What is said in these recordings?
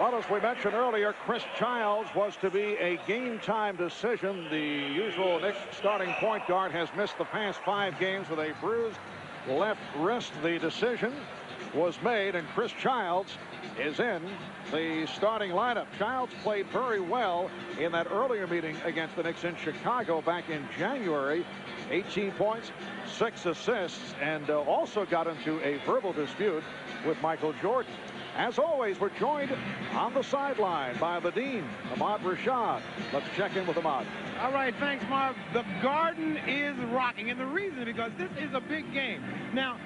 Well, as we mentioned earlier, Chris Childs was to be a game-time decision. The usual Knicks starting point guard has missed the past 5 games with a bruised left wrist. The decision was made, and Chris Childs is in the starting lineup. Childs played very well in that earlier meeting against the Knicks in Chicago back in January. 18 points, 6 assists, and also got into a verbal dispute with Michael Jordan. As always, we're joined on the sideline by the Dean, Ahmad Rashad. Let's check in with Ahmad. All right, thanks, Marv. The Garden is rocking, and the reason is because this is a big game. Now,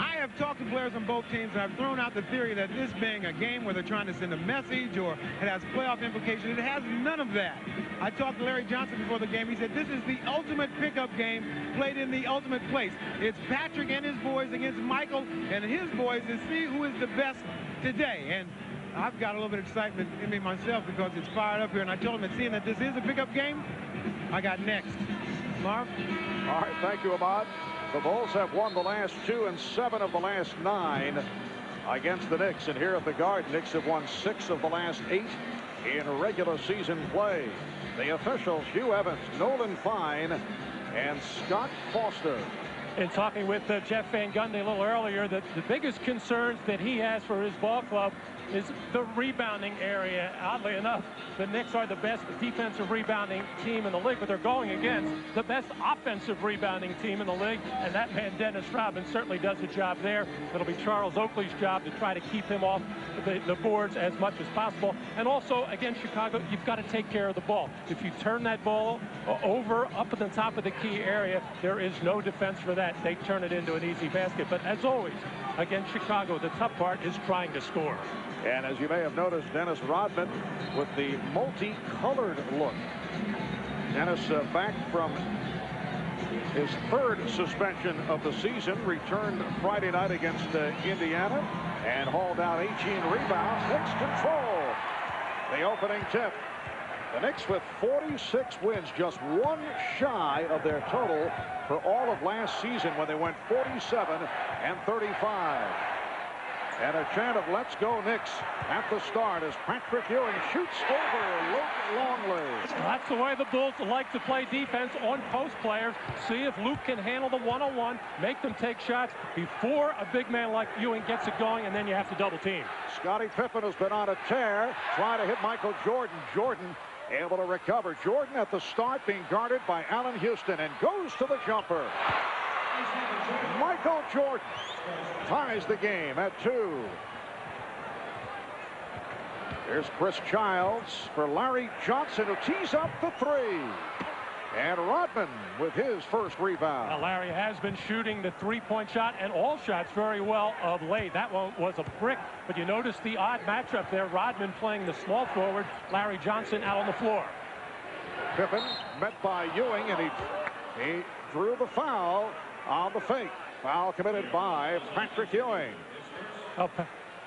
I have talked to players on both teams, and I've thrown out the theory that this being a game where they're trying to send a message or it has playoff implications. It has none of that. I talked to Larry Johnson before the game. He said this is the ultimate pickup game played in the ultimate place. It's Patrick and his boys against Michael and his boys to see who is the best today. And I've got a little bit of excitement in me myself because it's fired up here. And I told him that seeing that this is a pickup game, I got next. Marv? All right, thank you, Ahmad. The Bulls have won the last 2 and 7 of the last 9 against the Knicks. And here at the Garden, Knicks have won 6 of the last 8 in regular season play. The officials, Hugh Evans, Nolan Fine, and Scott Foster. In talking with Jeff Van Gundy a little earlier, the biggest concerns that he has for his ball club is the rebounding area. Oddly enough, the Knicks are the best defensive rebounding team in the league, but they're going against the best offensive rebounding team in the league, and that man, Dennis Rodman, certainly does a job there. It'll be Charles Oakley's job to try to keep him off the boards as much as possible. And also, against Chicago, you've got to take care of the ball. If you turn that ball over up at the top of the key area, there is no defense for that. They turn it into an easy basket. But as always, against Chicago, the tough part is trying to score. And as you may have noticed, Dennis Rodman with the multicolored look. Dennis back from his 3rd suspension of the season, returned Friday night against Indiana and hauled out 18 rebounds. Knicks control the opening tip. The Knicks with 46 wins, just 1 shy of their total for all of last season when they went 47 and 35. And a chant of "Let's go Knicks" at the start as Patrick Ewing shoots over Luke Longley. That's the way the Bulls like to play defense on post players. See if Luke can handle the one-on-one, make them take shots before a big man like Ewing gets it going, and then you have to double team. Scottie Pippen has been on a tear, trying to hit Michael Jordan. Jordan able to recover. Jordan at the start being guarded by Allen Houston and goes to the jumper. Michael Jordan ties the game at 2. Here's Chris Childs for Larry Johnson, who tees up the 3. And Rodman with his first rebound. Now, Larry has been shooting the 3-point shot and all shots very well of late. That one was a brick, but you notice the odd matchup there. Rodman playing the small forward, Larry Johnson out on the floor. Pippen met by Ewing, and he drew the foul on the fake. Foul committed by Patrick Ewing. Oh,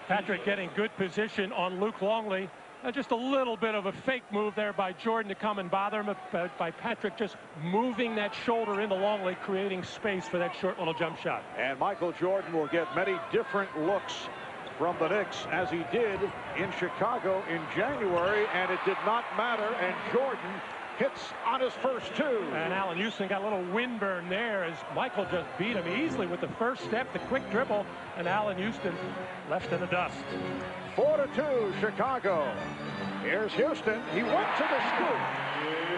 Patrick getting good position on Luke Longley. Just a little bit of a fake move there by Jordan to come and bother him, by Patrick just moving that shoulder into Longley, creating space for that short little jump shot. And Michael Jordan will get many different looks from the Knicks, as he did in Chicago in January, and it did not matter, and Jordan hits on his first 2. And Allen Houston got a little windburn there as Michael just beat him easily with the first step, the quick dribble, and Allen Houston left in the dust. 4-2 Chicago. Here's Houston. He went to the scoop.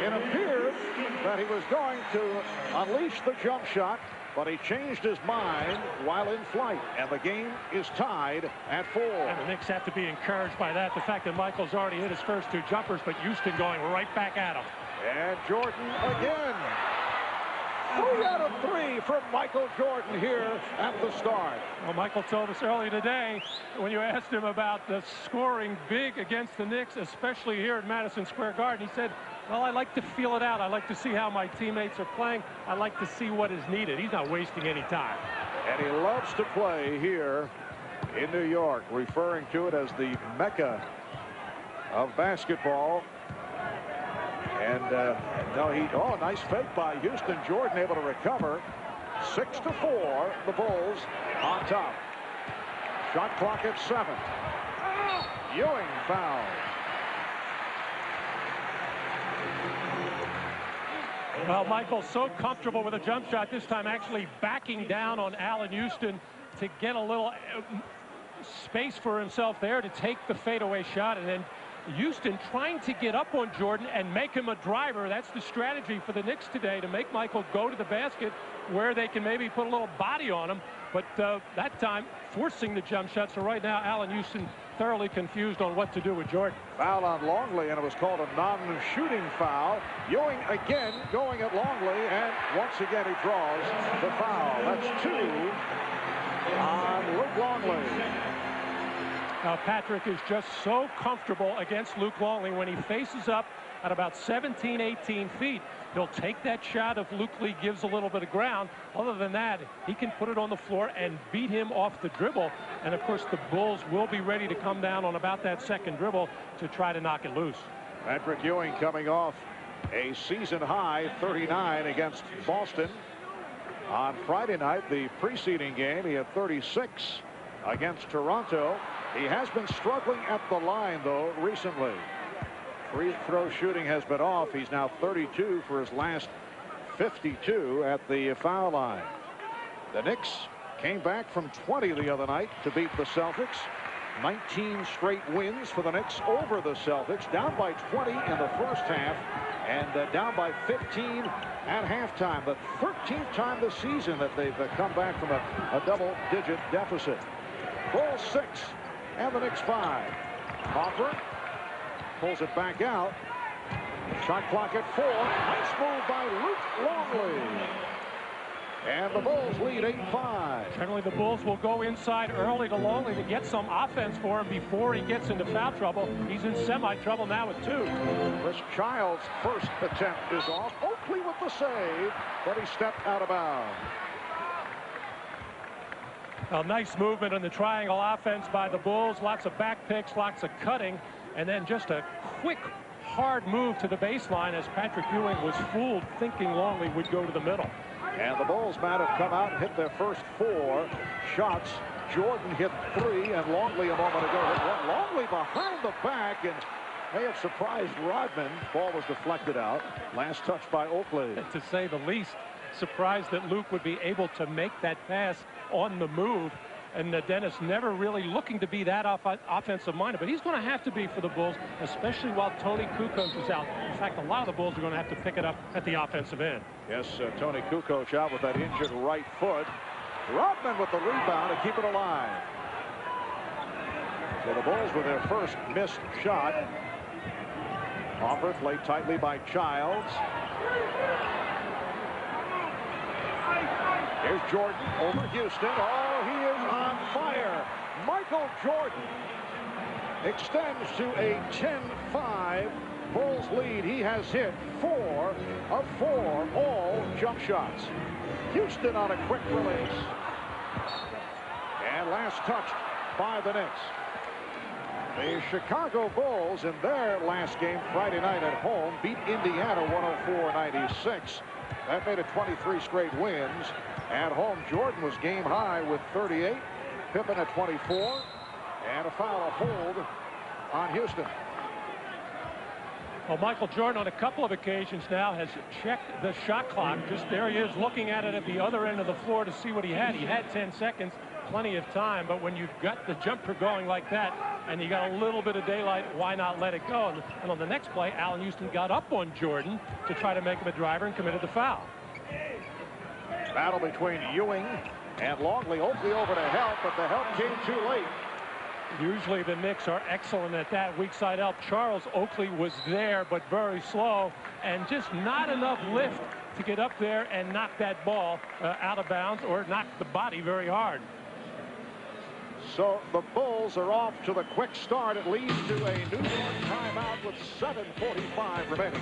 It appeared that he was going to unleash the jump shot, but he changed his mind while in flight, and the game is tied at 4. And the Knicks have to be encouraged by that, the fact that Michael's already hit his first 2 jumpers, but Houston going right back at him. And Jordan again. 3 out of 3 from Michael Jordan here at the start. Well, Michael told us earlier today when you asked him about the scoring big against the Knicks, especially here at Madison Square Garden, he said, well, I like to feel it out. I like to see how my teammates are playing. I like to see what is needed. He's not wasting any time. And he loves to play here in New York, referring to it as the Mecca of basketball. And nice fake by Houston. Jordan able to recover. 6-4, the Bulls on top. Shot clock at 7. Ewing fouled. Well, Michael, so comfortable with a jump shot this time, actually backing down on Allan Houston to get a little space for himself there to take the fadeaway shot, and then Houston trying to get up on Jordan and make him a driver. That's the strategy for the Knicks today, to make Michael go to the basket where they can maybe put a little body on him. But that time, forcing the jump shot. So right now, Allan Houston thoroughly confused on what to do with Jordan. Foul on Longley, and it was called a non-shooting foul. Ewing again going at Longley, and once again he draws the foul. That's 2 on Luke Longley. Now, Patrick is just so comfortable against Luke Longley when he faces up at about 17, 18 feet. He'll take that shot if Luke Lee gives a little bit of ground. Other than that, he can put it on the floor and beat him off the dribble. And, of course, the Bulls will be ready to come down on about that second dribble to try to knock it loose. Patrick Ewing coming off a season-high 39 against Boston. On Friday night, the preceding game, he had 36 against Toronto. He has been struggling at the line, though, recently. Free throw shooting has been off. He's now 32 for his last 52 at the foul line. The Knicks came back from 20 the other night to beat the Celtics. 19 straight wins for the Knicks over the Celtics. Down by 20 in the first half and down by 15 at halftime. The 13th time this season that they've come back from a double-digit deficit. Bulls 6 and the Knicks 5. Hoffer pulls it back out. Shot clock at 4. Nice move by Luke Longley. And the Bulls lead 8-5. Generally, the Bulls will go inside early to Longley to get some offense for him before he gets into foul trouble. He's in semi-trouble now with 2. Chris Childs' first attempt is off. Oakley with the save, but he stepped out of bounds. A nice movement in the triangle offense by the Bulls. Lots of back picks, lots of cutting, and then just a quick, hard move to the baseline as Patrick Ewing was fooled thinking Longley would go to the middle. And the Bulls might have come out and hit their first 4 shots. Jordan hit 3, and Longley a moment ago hit 1. Longley behind the back and may have surprised Rodman. Ball was deflected out. Last touch by Oakley. To say the least, surprised that Luke would be able to make that pass on the move. And Dennis never really looking to be that offensive minded, but he's going to have to be for the Bulls, especially while Tony Kukoc is out. In fact, a lot of the Bulls are going to have to pick it up at the offensive end. Yes, Tony Kukoc out with that injured right foot. Rodman with the rebound to keep it alive. So the Bulls with their first missed shot. Hoffer played tightly by Childs. Here's Jordan over Houston. Oh, he is on fire. Michael Jordan extends to a 10-5 Bulls lead. He has hit 4 of 4 all jump shots. Houston on a quick release. And last touched by the Knicks. The Chicago Bulls in their last game Friday night at home beat Indiana 104-96. That made it 23 straight wins. At home, Jordan was game high with 38. Pippen at 24. And a foul, a hold on Houston. Well, Michael Jordan on a couple of occasions now has checked the shot clock. Just there he is looking at it at the other end of the floor to see what he had. He had 10 seconds, plenty of time. But when you've got the jumper going like that and you got a little bit of daylight, why not let it go? And on the next play, Allan Houston got up on Jordan to try to make him a driver and committed the foul. Battle between Ewing and Longley. Oakley over to help, but the help came too late. Usually the Knicks are excellent at that weak side help. Charles Oakley was there, but very slow, and just not enough lift to get up there and knock that ball out of bounds or knock the body very hard. So the Bulls are off to the quick start. It leads to a New York timeout with 7:45 remaining.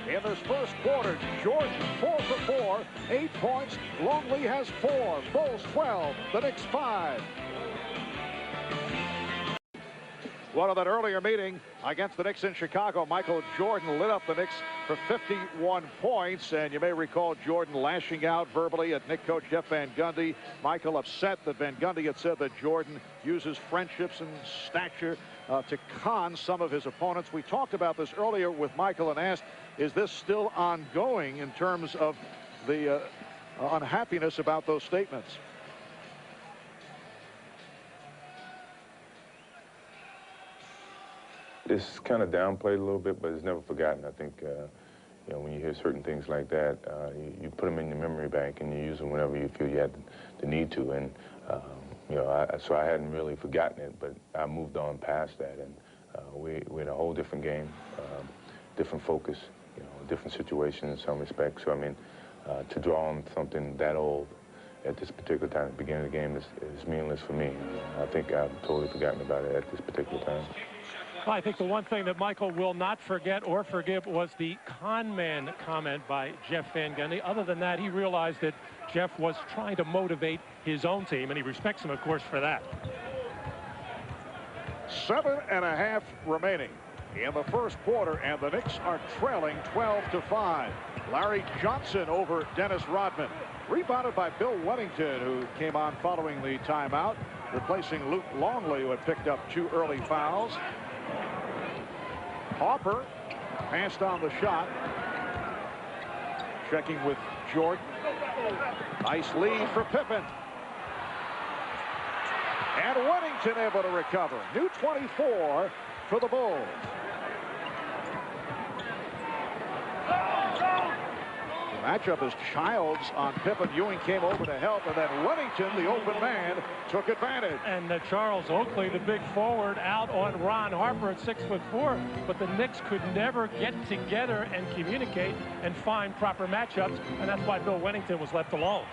In this first quarter, Jordan 4 for 4, 8 points. Longley has 4. Bulls 12, the Knicks 5. Well, in that earlier meeting against the Knicks in Chicago, Michael Jordan lit up the Knicks for 51 points. And you may recall Jordan lashing out verbally at Knicks coach Jeff Van Gundy. Michael upset that Van Gundy had said that Jordan uses friendships and stature to con some of his opponents. We talked about this earlier with Michael and asked, is this still ongoing in terms of the unhappiness about those statements? It's kind of downplayed a little bit, but it's never forgotten. I think, you know, when you hear certain things like that, you put them in your memory bank and you use them whenever you feel you had the need to. And, you know, so I hadn't really forgotten it, but I moved on past that. And we're in a whole different game, different focus, you know, different situation in some respects. So, I mean, to draw on something that old at this particular time, at the beginning of the game, is meaningless for me. I think I've totally forgotten about it at this particular time. Well, I think the one thing that Michael will not forget or forgive was the con man comment by Jeff Van Gundy. Other than that, he realized that Jeff was trying to motivate his own team, and he respects him, of course, for that. 7.5 remaining in the first quarter, and the Knicks are trailing 12-5. Larry Johnson over Dennis Rodman. Rebounded by Bill Wennington, who came on following the timeout, replacing Luke Longley, who had picked up 2 early fouls. Harper passed on the shot. Checking with Jordan. Nice lead for Pippen. And Wennington able to recover. New 24 for the Bulls. The matchup is Childs on Pippen. Ewing came over to help, and then Wennington, the open man, took advantage. And Charles Oakley, the big forward, out on Ron Harper at 6'4", but the Knicks could never get together and communicate and find proper matchups, and that's why Bill Wennington was left alone.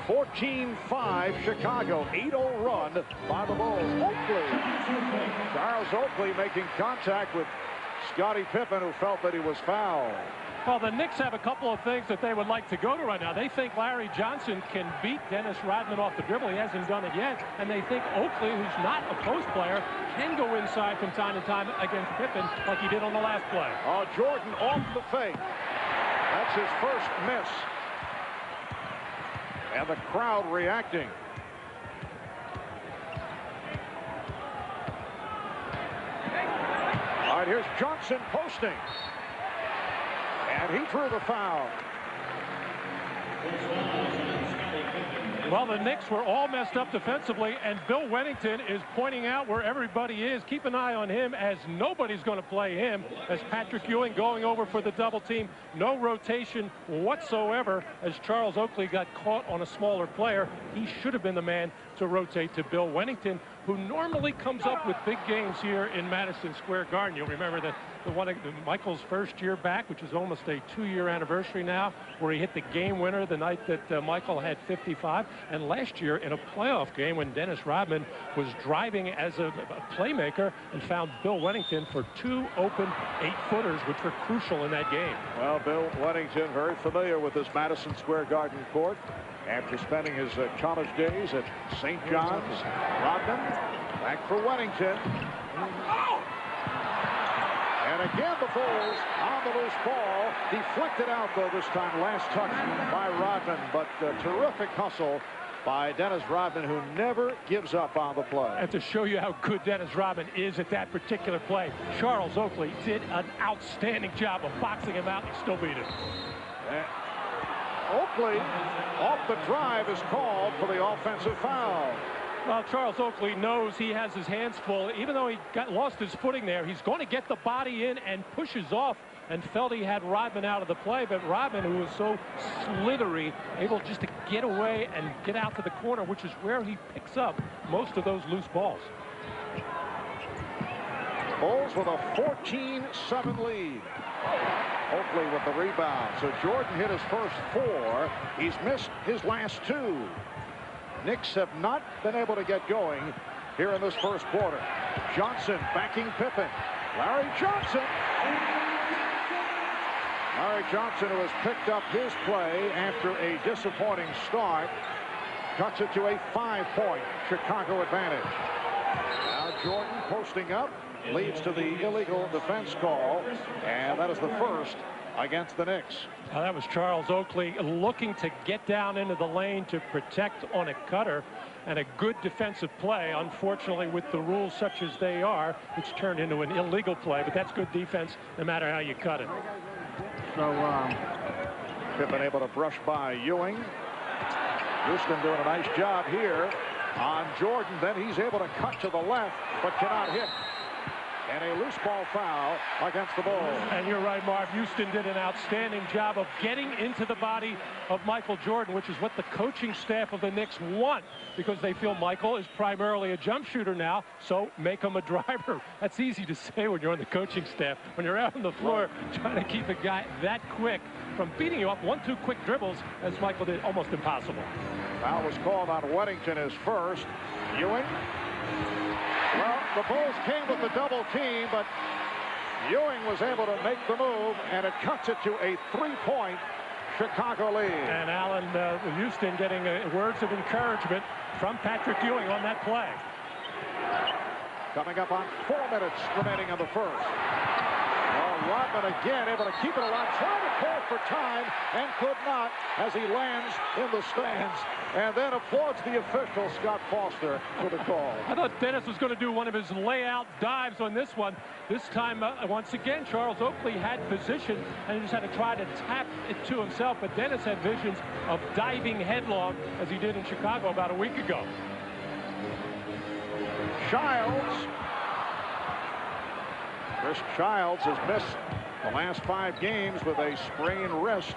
14-5 Chicago, 8-0 run by the Bulls. Oakley, Charles Oakley making contact with Scottie Pippen, who felt that he was fouled. Well, the Knicks have a couple of things that they would like to go to right now. They think Larry Johnson can beat Dennis Rodman off the dribble. He hasn't done it yet. And they think Oakley, who's not a post player, can go inside from time to time against Pippen like he did on the last play. Oh, Jordan off the fake. That's his first miss. And the crowd reacting. All right, here's Johnson posting. And he drew the foul. Well, the Knicks were all messed up defensively, and Bill Wennington is pointing out where everybody is. Keep an eye on him, as nobody's going to play him, as Patrick Ewing going over for the double team. No rotation whatsoever, as Charles Oakley got caught on a smaller player. He should have been the man to rotate to Bill Wennington, who normally comes up with big games here in Madison Square Garden. You'll remember that Michael's first year back, which is almost a 2-year anniversary now, where he hit the game winner the night that Michael had 55. And last year in a playoff game when Dennis Rodman was driving as a playmaker and found Bill Wennington for 2 open 8-footers, which were crucial in that game. Well, Bill Wennington very familiar with this Madison Square Garden court after spending his college days at St. John's. Rodman back for Wennington. And again, the Bulls on the loose ball. Deflected out, though, this time. Last touch by Rodman. But terrific hustle by Dennis Rodman, who never gives up on the play. And to show you how good Dennis Rodman is at that particular play, Charles Oakley did an outstanding job of boxing him out and still beat him. Oakley, off the drive, is called for the offensive foul. Well, Charles Oakley knows he has his hands full. Even though he lost his footing there, he's going to get the body in and pushes off, and felt he had Rodman out of the play. But Rodman, who was so slithery, able just to get away and get out to the corner, which is where he picks up most of those loose balls. Bulls with a 14-7 lead. Oakley with the rebound. So Jordan hit his first 4. He's missed his last 2. Knicks have not been able to get going here in this first quarter. Johnson backing Pippen. Larry Johnson. Larry Johnson, who has picked up his play after a disappointing start, cuts it to a 5-point Chicago advantage. Now Jordan posting up, leads to the illegal defense call, and that is the first against the Knicks. That was Charles Oakley looking to get down into the lane to protect on a cutter, and a good defensive play. Unfortunately, with the rules such as they are, it's turned into an illegal play, but that's good defense no matter how you cut it. So Pippen able to brush by Ewing. Houston doing a nice job here on Jordan. Then he's able to cut to the left, but cannot hit. And a loose ball foul against the Bulls. And you're right, Marv. Houston did an outstanding job of getting into the body of Michael Jordan, which is what the coaching staff of the Knicks want, because they feel Michael is primarily a jump shooter now, so make him a driver. That's easy to say when you're on the coaching staff. When you're out on the floor trying to keep a guy that quick from beating you up 1-2 quick dribbles, as Michael did, almost impossible. Foul was called on Weddington his first. Ewing. Well, the Bulls came with the double team, but Ewing was able to make the move, and it cuts it to a 3-point Chicago lead. And Allen, Houston getting words of encouragement from Patrick Ewing on that play. Coming up on 4 minutes remaining in the first. Rodman again able to keep it alive, trying to call for time, and could not as he lands in the stands. And then applauds the official, Scott Foster, for the call. I thought Dennis was going to do one of his layout dives on this one. This time, once again, Charles Oakley had position, and he just had to try to tap it to himself. But Dennis had visions of diving headlong, as he did in Chicago about a week ago. Childs. Chris Childs has missed the last 5 games with a sprained wrist.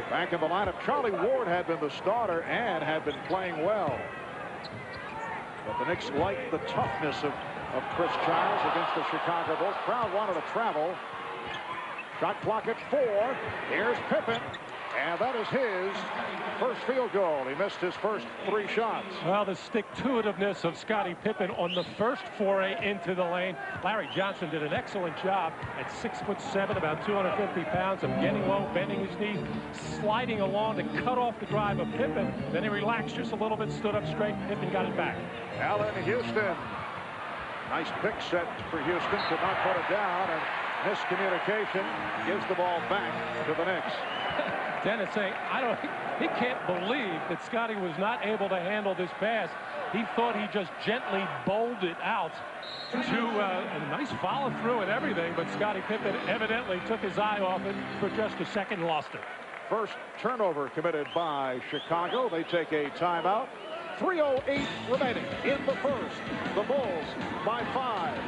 Back in the lineup, Charlie Ward had been the starter and had been playing well. But the Knicks liked the toughness of Chris Childs against the Chicago Bulls. Crowd wanted to travel. Shot clock at 4. Here's Pippen. And that is his first field goal. He missed his first 3 shots. Well, the stick-to-itiveness of Scottie Pippen on the first foray into the lane. Larry Johnson did an excellent job at 6'7", about 250 pounds, of getting low, bending his knee, sliding along to cut off the drive of Pippen. Then he relaxed just a little bit, stood up straight. Pippen got it back. Allen Houston. Nice pick set for Houston. Could not put it down, and miscommunication gives the ball back to the Knicks. Dennis saying, he can't believe that Scottie was not able to handle this pass. He thought he just gently bowled it out to a nice follow through and everything, but Scottie Pippen evidently took his eye off it for just a second, lost it. First turnover committed by Chicago. They take a timeout. 3:08 remaining in the first. The Bulls by 5.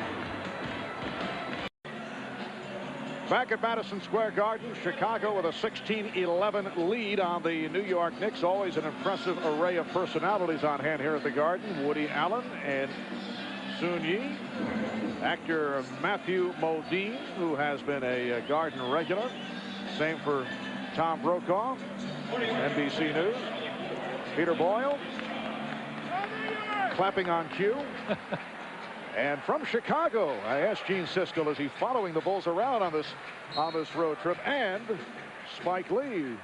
Back at Madison Square Garden, Chicago with a 16-11 lead on the New York Knicks. Always an impressive array of personalities on hand here at the Garden. Woody Allen and Sun Yi. Actor Matthew Modine, who has been a Garden regular. Same for Tom Brokaw, NBC News. Peter Boyle, clapping on cue. And from Chicago, I asked Gene Siskel, is he following the Bulls around on this road trip? And Spike Lee,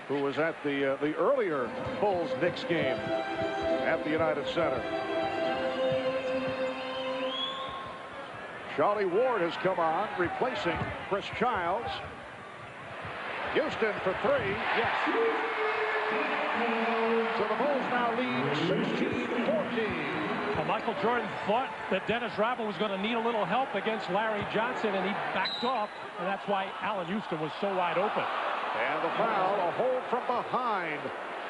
who was at the earlier Bulls-Knicks game at the United Center. Charlie Ward has come on, replacing Chris Childs. Houston for 3. Yes. So the Bulls now lead 16-14. Michael Jordan thought that Dennis Rodman was going to need a little help against Larry Johnson, and he backed off, and that's why Allen Houston was so wide open. And the foul, a hold from behind,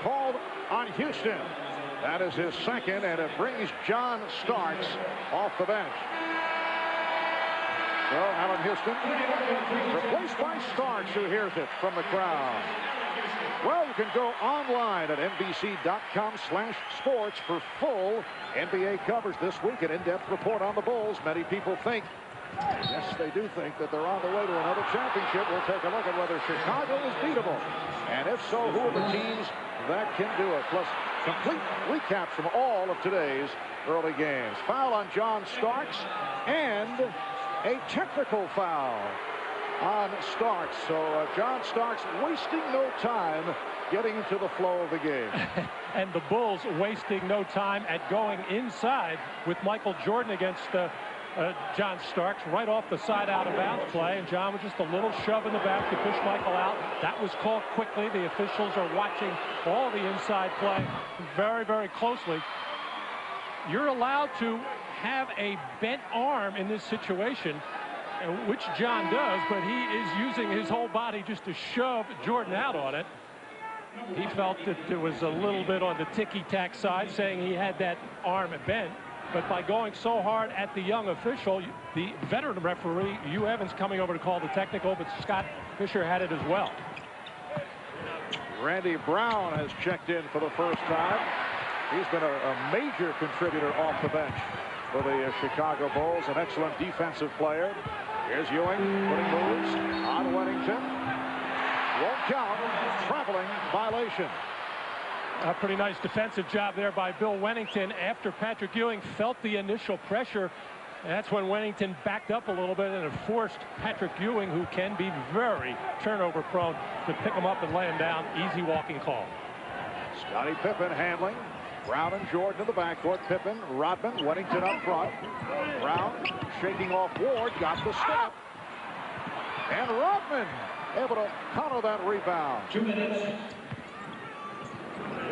called on Houston. That is his second, and it brings John Starks off the bench. So Allen Houston replaced by Starks, who hears it from the crowd. Well, you can go online at NBC.com/sports for full NBA coverage this week. An in-depth report on the Bulls. Many people think, yes, they do think that they're on the way to another championship. We'll take a look at whether Chicago is beatable. And if so, who are the teams that can do it? Plus, complete recaps from all of today's early games. Foul on John Starks and a technical foul on Starks. So John Starks wasting no time getting into the flow of the game. And the Bulls wasting no time at going inside with Michael Jordan against John Starks right off the side out of bounds play, and John with just a little shove in the back to push Michael out. That was called quickly. The officials are watching all the inside play very, very closely. You're allowed to have a bent arm in this situation, which John does, but he is using his whole body just to shove Jordan out on it. He felt that there was a little bit on the ticky-tack side, saying he had that arm bent. But by going so hard at the young official, the veteran referee, Hugh Evans, coming over to call the technical, but Scott Fisher had it as well. Randy Brown has checked in for the first time. He's been a major contributor off the bench for the Chicago Bulls, an excellent defensive player. Here's Ewing putting moves on Wennington. Won't count. Traveling violation. A pretty nice defensive job there by Bill Wennington after Patrick Ewing felt the initial pressure. That's when Wennington backed up a little bit and it forced Patrick Ewing, who can be very turnover prone, to pick him up and lay him down. Easy walking call. Scottie Pippen handling. Brown and Jordan in the backcourt. Pippen, Rodman, Wennington up front. Brown shaking off Ward, got the step. And Rodman able to counter that rebound. 2 minutes.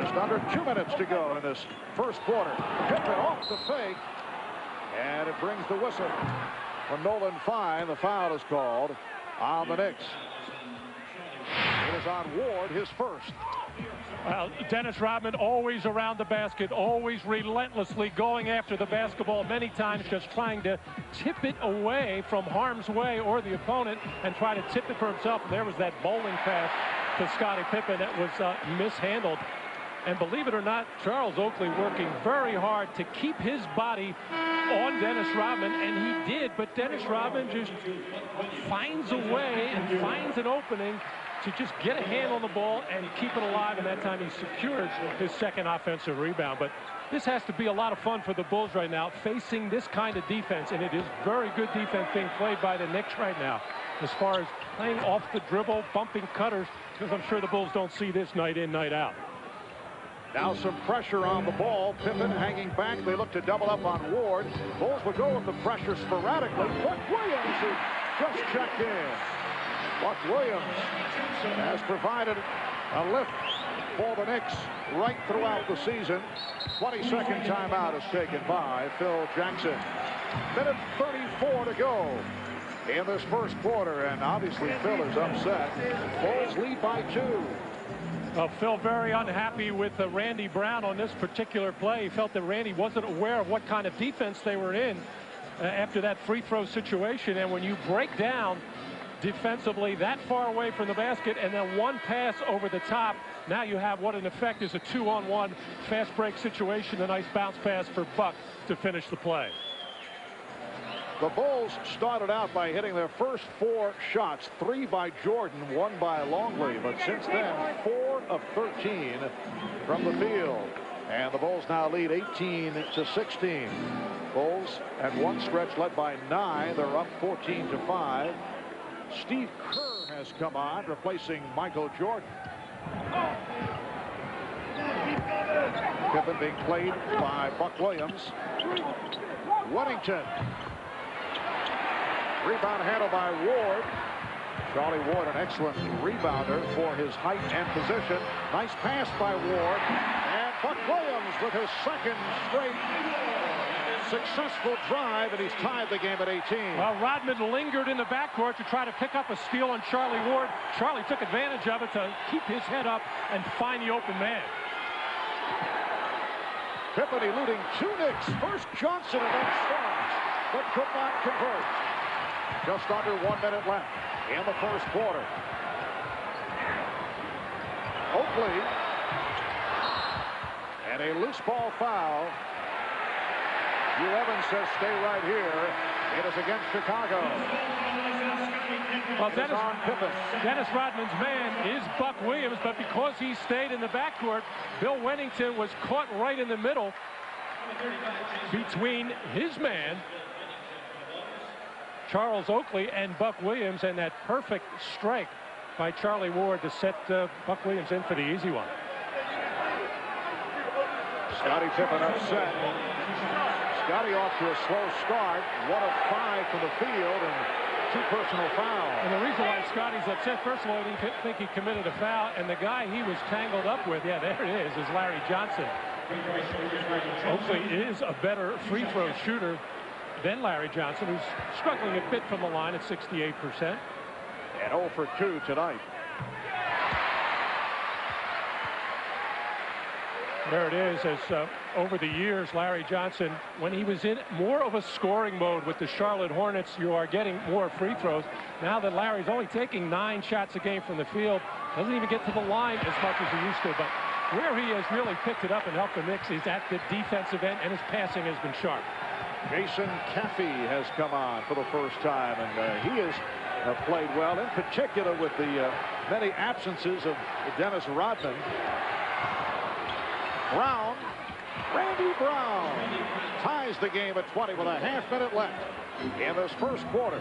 Just under 2 minutes to go in this first quarter. Pippen off the fake. And it brings the whistle. For Nolan Fine, the foul is called on the Knicks. It is on Ward, his first. Well, Dennis Rodman always around the basket, always relentlessly going after the basketball, many times just trying to tip it away from harm's way or the opponent and try to tip it for himself. And there was that bowling pass to Scottie Pippen that was mishandled. And believe it or not, Charles Oakley working very hard to keep his body on Dennis Rodman, and he did. But Dennis Rodman just finds a way and finds an opening to just get a hand on the ball and keep it alive, and that time he secured his second offensive rebound. But this has to be a lot of fun for the Bulls right now, facing this kind of defense, and it is very good defense being played by the Knicks right now as far as playing off the dribble, bumping cutters, because I'm sure the Bulls don't see this night in, night out. Now some pressure on the ball. Pippen hanging back. They look to double up on Ward. Bulls will go with the pressure sporadically. Buck Williams, who just checked in. Buck Williams has provided a lift for the Knicks right throughout the season. 22nd timeout is taken by Phil Jackson. Minute 34 to go in this first quarter, and obviously Phil is upset. Bulls lead by 2. Phil very unhappy with Randy Brown on this particular play. He felt that Randy wasn't aware of what kind of defense they were in after that free throw situation. And when you break down defensively that far away from the basket and then one pass over the top, now you have what in effect is a 2-on-1 fast break situation. A nice bounce pass for Buck to finish the play. The Bulls started out by hitting their first 4 shots, 3 by Jordan, 1 by Longley. But since then, 4 of 13 from the field. And the Bulls now lead 18-16. Bulls at one stretch led by 9. They're up 14-5. Steve Kerr has come on, replacing Michael Jordan. Pippen being played by Buck Williams. Wennington. Rebound handled by Ward. Charlie Ward, an excellent rebounder for his height and position. Nice pass by Ward. And Buck Williams with his second straight successful drive, and he's tied the game at 18. Well, Rodman lingered in the backcourt to try to pick up a steal on Charlie Ward. Charlie took advantage of it to keep his head up and find the open man. Pippen eluding 2 Knicks. First Johnson and then Starks, but could not convert. Just under 1 minute left in the first quarter. Oakley. And a loose ball foul. Hugh Evans says stay right here. It is against Chicago. Well, Dennis Rodman's man is Buck Williams, but because he stayed in the backcourt, Bill Wennington was caught right in the middle between his man, Charles Oakley, and Buck Williams, and that perfect strike by Charlie Ward to set Buck Williams in for the easy one. Scottie Pippen upset. Scotty off to a slow start. 1 of 5 from the field and 2 personal fouls. And the reason why Scotty's upset, first of all, he didn't think he committed a foul, and the guy he was tangled up with, yeah, there it is Larry Johnson. Oakley is a better free throw shooter than Larry Johnson, who's struggling a bit from the line at 68%. And 0 for 2 tonight. There it is, as over the years, Larry Johnson, when he was in more of a scoring mode with the Charlotte Hornets, you are getting more free throws. Now that Larry's only taking 9 shots a game from the field, doesn't even get to the line as much as he used to. But where he has really picked it up and helped the Knicks is at the defensive end, and his passing has been sharp. Jason Caffey has come on for the first time, and he has played well, in particular with the many absences of Dennis Rodman. Brown, Randy Brown, ties the game at 20 with a half-minute left in this first quarter.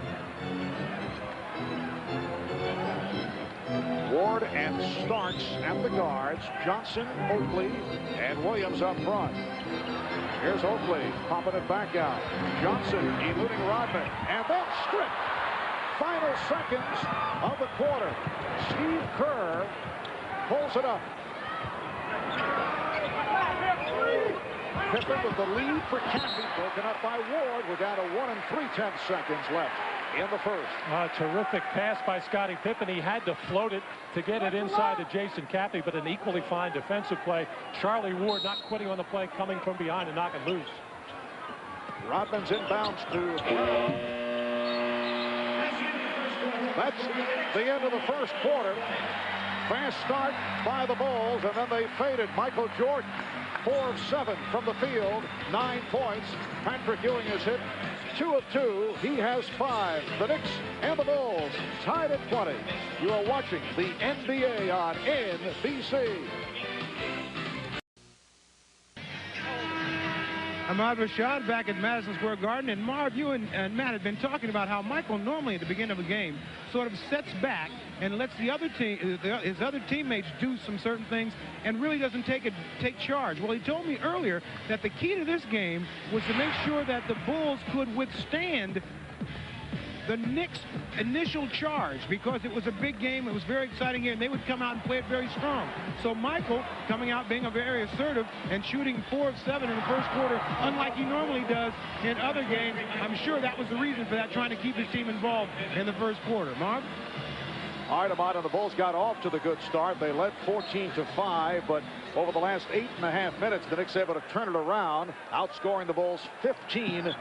Ward and Starks at the guards. Johnson, Oakley, and Williams up front. Here's Oakley popping it back out. Johnson eluding Rodman, and then stripped. Final seconds of the quarter. Steve Kerr pulls it up. Pippen with the lead for Caffey, broken up by Ward. We're down to 1 3/10 seconds left in the first. Terrific pass by Scottie Pippen. He had to float it to get it inside to Jason Caffey, but an equally fine defensive play. Charlie Ward not quitting on the play, coming from behind and knocking loose. Rodman's inbounds to Brown. That's the end of the first quarter. Fast start by the Bulls, and then they faded. Michael Jordan, 4 of 7 from the field, 9 points. Patrick Ewing has hit 2 of 2. He has 5. The Knicks and the Bulls tied at 20. You are watching the NBA on NBC. Ahmad Rashad back at Madison Square Garden, and Marv, you and Matt have been talking about how Michael normally at the beginning of a game sort of sets back and lets the other team, his other teammates do some certain things and really doesn't take charge. Well, he told me earlier that the key to this game was to make sure that the Bulls could withstand the Knicks' initial charge, because it was a big game. It was very exciting here, and they would come out and play it very strong. So Michael coming out being a very assertive and shooting 4 of 7 in the first quarter, unlike he normally does in other games. I'm sure that was the reason for that, trying to keep his team involved in the first quarter. Marv? All right, Ahmad, and the Bulls got off to the good start. They led 14-5, but over the last 8.5 minutes, the Knicks able to turn it around, outscoring the Bulls 15-6.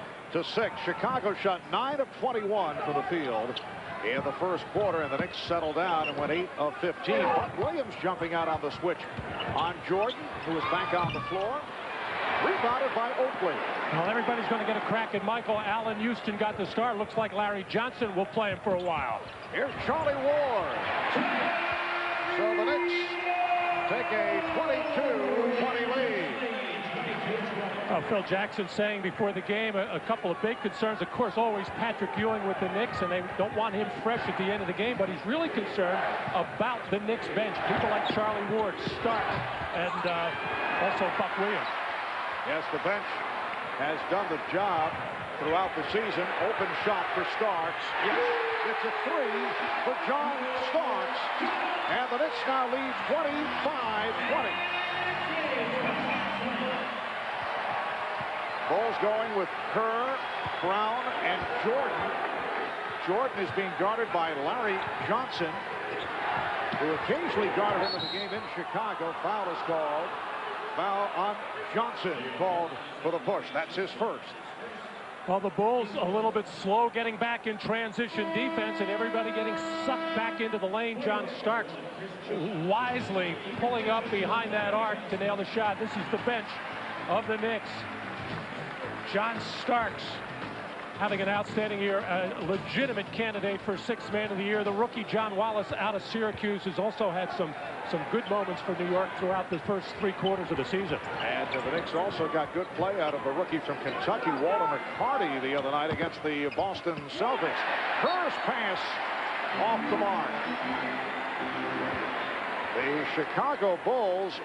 Chicago shot 9 of 21 from the field in the first quarter, and the Knicks settled down and went 8 of 15. Buck Williams jumping out on the switch on Jordan, who is back on the floor. Rebounded by Oakley. Well, everybody's going to get a crack at Michael. Allen Houston got the start. Looks like Larry Johnson will play him for a while. Here's Charlie Ward. So the Knicks take a 22-20 lead. Phil Jackson saying before the game a couple of big concerns. Of course, always Patrick Ewing with the Knicks, and they don't want him fresh at the end of the game, but he's really concerned about the Knicks bench. People like Charlie Ward, Starks, and also Buck Williams. Yes, the bench has done the job throughout the season. Open shot for Starks. Yes, it's a 3 for John Starks. And the Knicks now lead 25-20. Bulls going with Kerr, Brown, and Jordan. Jordan is being guarded by Larry Johnson, who occasionally guarded him in the game in Chicago. Foul is called. Foul on Johnson called for the push. That's his first. Well, the Bulls a little bit slow getting back in transition defense, and everybody getting sucked back into the lane. John Starks wisely pulling up behind that arc to nail the shot. This is the bench of the Knicks. John Starks having an outstanding year, a legitimate candidate for 6th Man of the Year. The rookie John Wallace out of Syracuse has also had some good moments for New York throughout the first 3 quarters of the season. And the Knicks also got good play out of the rookie from Kentucky, Walter McCarty, the other night against the Boston Celtics. Kerr's pass off the mark. The Chicago Bulls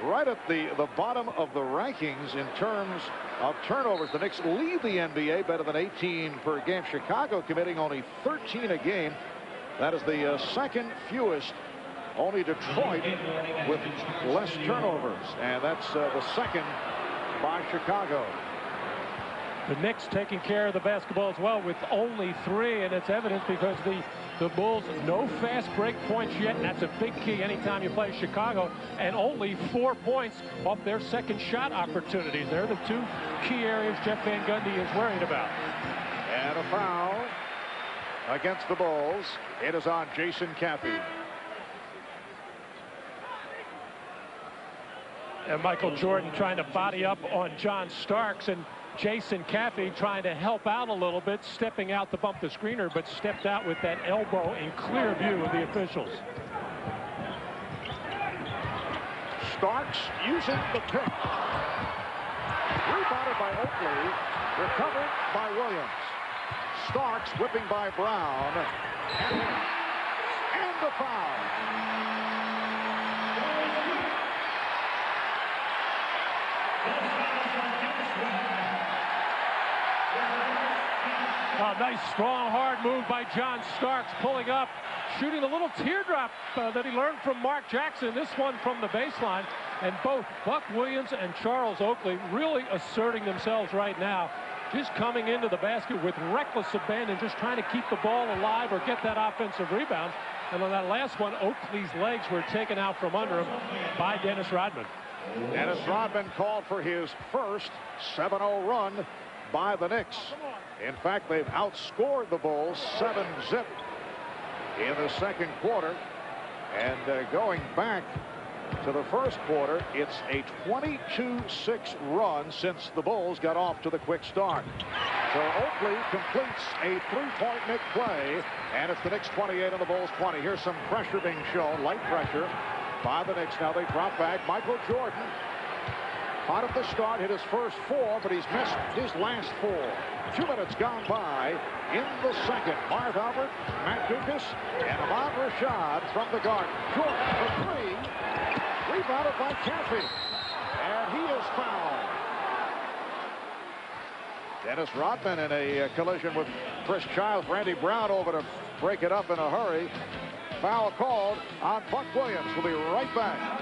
right at the bottom of the rankings in terms of turnovers. The Knicks lead the NBA better than 18 per game. Chicago committing only 13 a game. That is the second fewest. Only Detroit with less turnovers, and that's the second by Chicago. The Knicks taking care of the basketball as well with only 3, and it's evident because the Bulls, no fast break points yet, and that's a big key anytime you play Chicago, and only 4 points off their second shot opportunities. They're the 2 key areas Jeff Van Gundy is worried about. And a foul against the Bulls. It is on Jason Caffey. And Michael Jordan trying to body up on John Starks, and Jason Caffey trying to help out a little bit, stepping out to bump the screener, but stepped out with that elbow in clear view of the officials. Starks using the pick. Rebounded by Oakley. Recovered by Williams. Starks whipping by Brown. And the foul. A nice, strong, hard move by John Starks, pulling up, shooting a little teardrop that he learned from Mark Jackson. This one from the baseline. And both Buck Williams and Charles Oakley really asserting themselves right now. Just coming into the basket with reckless abandon, just trying to keep the ball alive or get that offensive rebound. And on that last one, Oakley's legs were taken out from under him by Dennis Rodman. Dennis Rodman called for his first 7-0 run by the Knicks. In fact, they've outscored the Bulls 7-zip in the second quarter. And going back to the first quarter, it's a 22-6 run since the Bulls got off to the quick start. So Oakley completes a 3-point Knick play, and it's the Knicks 28 and the Bulls 20. Here's some pressure being shown, light pressure by the Knicks. Now they drop back. Michael Jordan, hot at the start, hit his first 4, but he's missed his last 4. 2 minutes gone by in the second. Marv Albert, Matt Dukas, and Ahmad Rashad from the Garden. Jordan for 3, rebounded by Caffey, and he is fouled. Dennis Rodman in a collision with Chris Childs. Randy Brown over to break it up in a hurry. Foul called on Buck Williams. We'll be right back.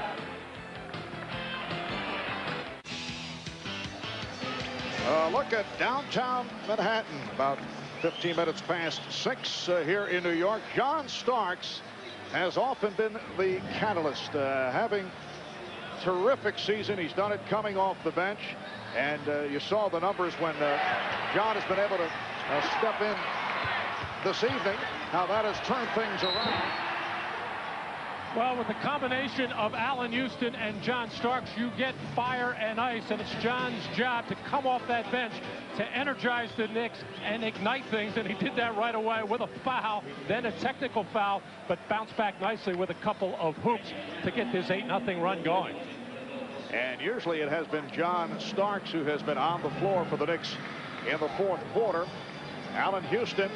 Look at downtown Manhattan. About 15 minutes past 6 here in New York. John Starks has often been the catalyst, having terrific season. He's done it coming off the bench, and you saw the numbers when John has been able to step in this evening. How that has turned things around. Well, with the combination of Allen Houston and John Starks, you get fire and ice, and it's John's job to come off that bench to energize the Knicks and ignite things, and he did that right away with a foul, then a technical foul, but bounced back nicely with a couple of hoops to get this 8-0 run going. And usually it has been John Starks who has been on the floor for the Knicks in the fourth quarter. Allen Houston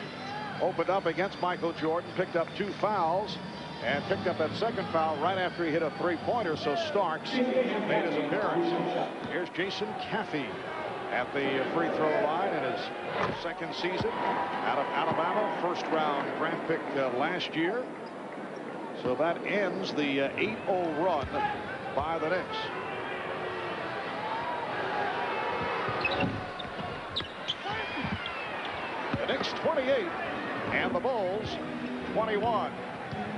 opened up against Michael Jordan, picked up 2 fouls, and picked up that second foul right after he hit a 3-pointer, so Starks made his appearance. Here's Jason Caffey at the free throw line in his second season out of Alabama, first-round draft pick last year. So that ends the 8-0 run by the Knicks. The Knicks 28 and the Bulls 21.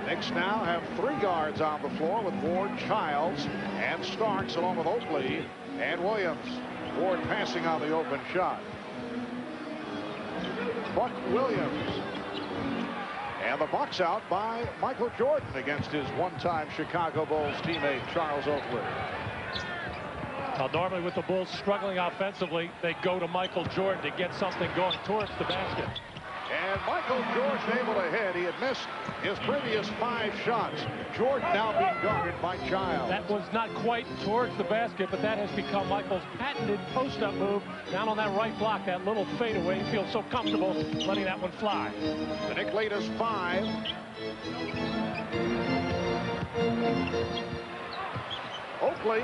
Knicks now have 3 guards on the floor with Ward, Childs, and Starks, along with Oakley and Williams. Ward passing on the open shot. Buck Williams. And the box out by Michael Jordan against his one-time Chicago Bulls teammate, Charles Oakley. Now, normally with the Bulls struggling offensively, they go to Michael Jordan to get something going towards the basket. And Michael Jordan able to hit. He had missed his previous 5 shots. Jordan now being guarded by Childs. That was not quite towards the basket, but that has become Michael's patented post-up move down on that right block, that little fadeaway. He feels so comfortable letting that one fly. The Knicks lead is 5. Oakley.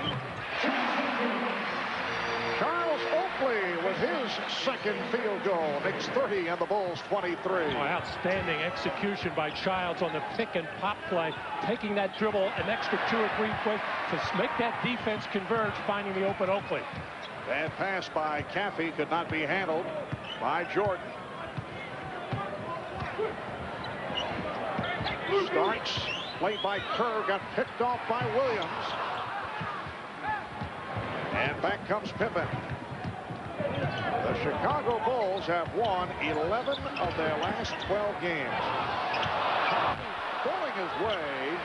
Charles Oakley with his second field goal. Makes 30 and the Bulls 23. Oh, outstanding execution by Childs on the pick and pop play. Taking that dribble an extra 2 or 3 points to make that defense converge, finding the open Oakley. Bad pass by Caffey could not be handled by Jordan. Starks, played by Kerr, got picked off by Williams. And back comes Pippen. The Chicago Bulls have won 11 of their last 12 games. Pulling his way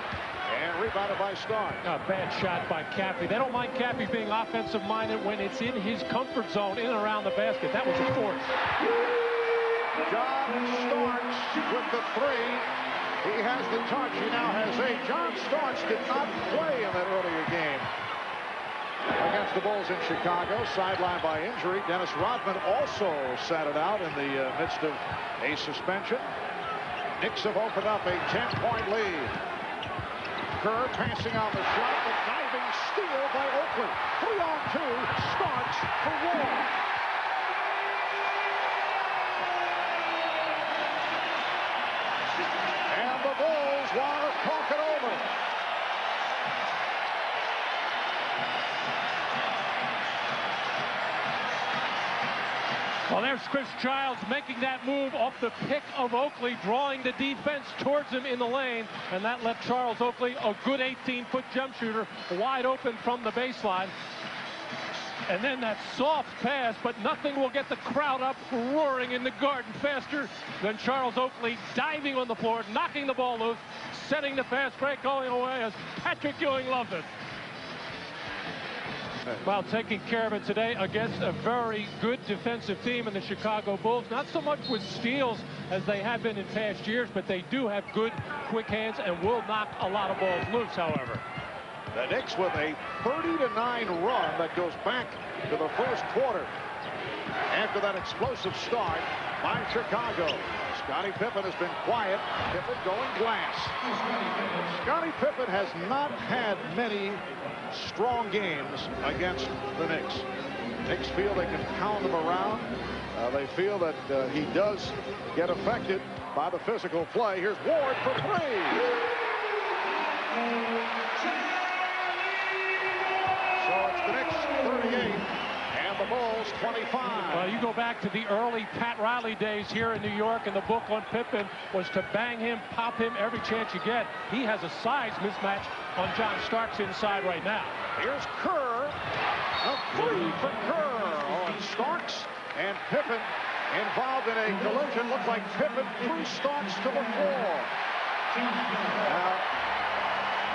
and rebounded by Starks. A bad shot by Caffey. They don't mind Caffey being offensive-minded when it's in his comfort zone in and around the basket. That was a force. John Starks with the 3. He has the touch. He now has 8. John Starks did not play in that earlier game against the Bulls in Chicago, sidelined by injury. Dennis Rodman also sat it out in the midst of a suspension. Knicks have opened up a 10-point lead. Kerr passing on the shot, but diving steal by Oakley. 3-on-2, Starks for Ward. And the Bulls want to talk it over. Well, there's Chris Childs making that move off the pick of Oakley, drawing the defense towards him in the lane, and that left Charles Oakley, a good 18-foot jump shooter, wide open from the baseline. And then that soft pass, but nothing will get the crowd up roaring in the Garden faster than Charles Oakley diving on the floor, knocking the ball loose, setting the fast break going away as Patrick Ewing loved it. While taking care of it today against a very good defensive team in the Chicago Bulls. Not so much with steals as they have been in past years, but they do have good, quick hands and will knock a lot of balls loose, however. The Knicks with a 30-9 run that goes back to the first quarter. After that explosive start by Chicago. Scottie Pippen has been quiet. Pippen going glass. Scottie Pippen has not had many strong games against the Knicks. Knicks feel they can pound him around. They feel that he does get affected by the physical play. Here's Ward for 3. So it's the Knicks 38 and the Bulls 25. Well, you go back to the early Pat Riley days here in New York, and the book on Pippen was to bang him, pop him every chance you get. He has a size mismatch on John Starks inside right now. Here's Kerr. A 3 for Kerr. Oh, and Starks and Pippen involved in a collision. Looked like Pippen threw Starks to the floor. Now,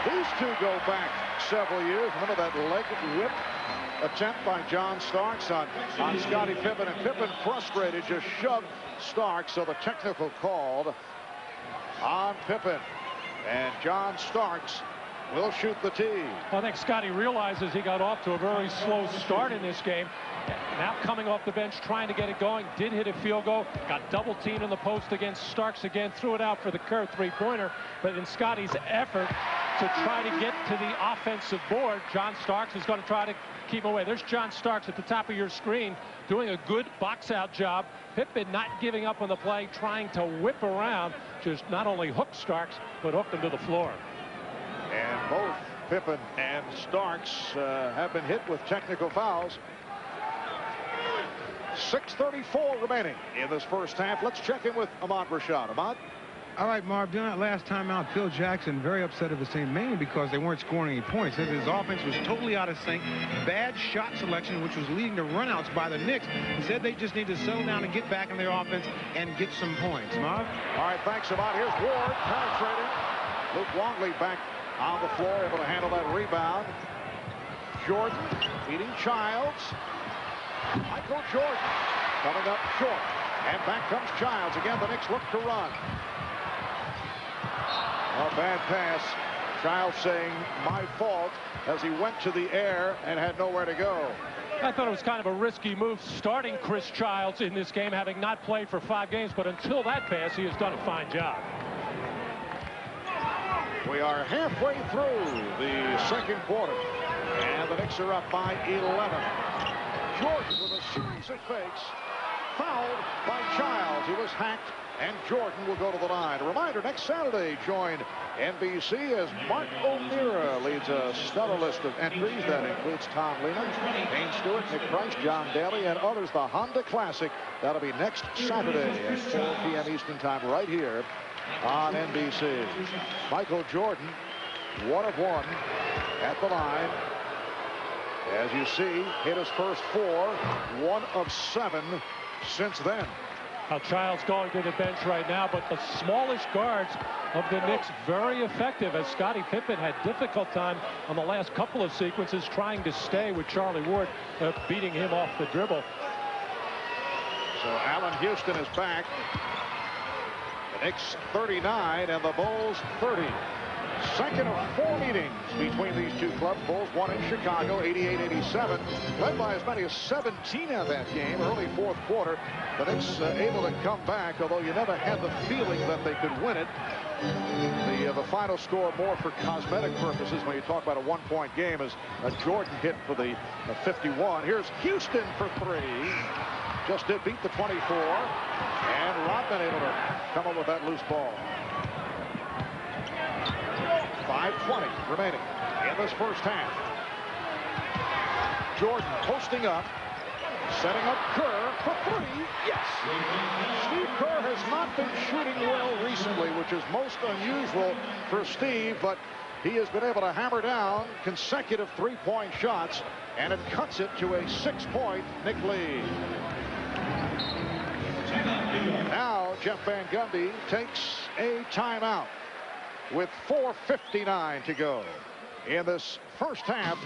these two go back several years. Remember that leg whip attempt by John Starks on Scottie Pippen, and Pippen, frustrated, just shoved Starks. So the technical called on Pippen, and John Starks will shoot the tee. Well, I think Scottie realizes he got off to a very slow start in this game. Now coming off the bench, trying to get it going. Did hit a field goal. Got double teamed in the post against Starks again. Threw it out for the Kerr three-pointer. But in Scottie's effort to try to get to the offensive board, John Starks is going to try to keep away. There's John Starks at the top of your screen doing a good box-out job. Pippen not giving up on the play, trying to whip around, just not only hook Starks, but hooked him to the floor. And both Pippen and Starks have been hit with technical fouls. 6:34 remaining in this first half. Let's check in with Ahmad Rashad. Ahmad? All right, Marv, during that last timeout, Phil Jackson very upset at the team, mainly because they weren't scoring any points. His offense was totally out of sync. Bad shot selection, which was leading to runouts by the Knicks. He said they just need to settle down and get back in their offense and get some points. Marv? All right, thanks, Ahmad. Here's Ward penetrating. Luke Longley back on the floor, able to handle that rebound. Jordan beating Childs. Michael Jordan coming up short. And back comes Childs. Again, the Knicks look to run. A bad pass. Childs saying, my fault, as he went to the air and had nowhere to go. I thought it was kind of a risky move starting Chris Childs in this game, having not played for 5 games. But until that pass, he has done a fine job. We are halfway through the second quarter. The Knicks are up by 11. Jordan with a series of fakes. Fouled by Childs. He was hacked, and Jordan will go to the line. A reminder, next Saturday, join NBC as Mark O'Meara leads a stellar list of entries that includes Tom Lehman, Payne Stewart, Nick Price, John Daly, and others. The Honda Classic. That'll be next Saturday at 4 p.m. Eastern Time right here on NBC. Michael Jordan, 1 of 1 at the line. As you see, hit his first 4, 1 of 7 since then. Now Childs going to the bench right now, but the smallish guards of the Knicks very effective, as Scottie Pippen had difficult time on the last couple of sequences trying to stay with Charlie Ward, beating him off the dribble. So Allen Houston is back. The Knicks 39 and the Bulls 30. Second of 4 meetings between these two clubs. Bulls won in Chicago 88-87, led by as many as 17 in that game. Early fourth quarter, the Knicks able to come back, although you never had the feeling that they could win it. The final score more for cosmetic purposes when you talk about a 1-point game is a Jordan hit for the 51. Here's Houston for 3. Just did beat the 24, and Rodman able to come up with that loose ball. 5:20 remaining in this first half. Jordan posting up, setting up Kerr for 3. Yes! Steve Kerr has not been shooting well recently, which is most unusual for Steve, but he has been able to hammer down consecutive 3-point shots, and it cuts it to a 6-point Knick lead. Now Jeff Van Gundy takes a timeout with 4:59 to go in this first half.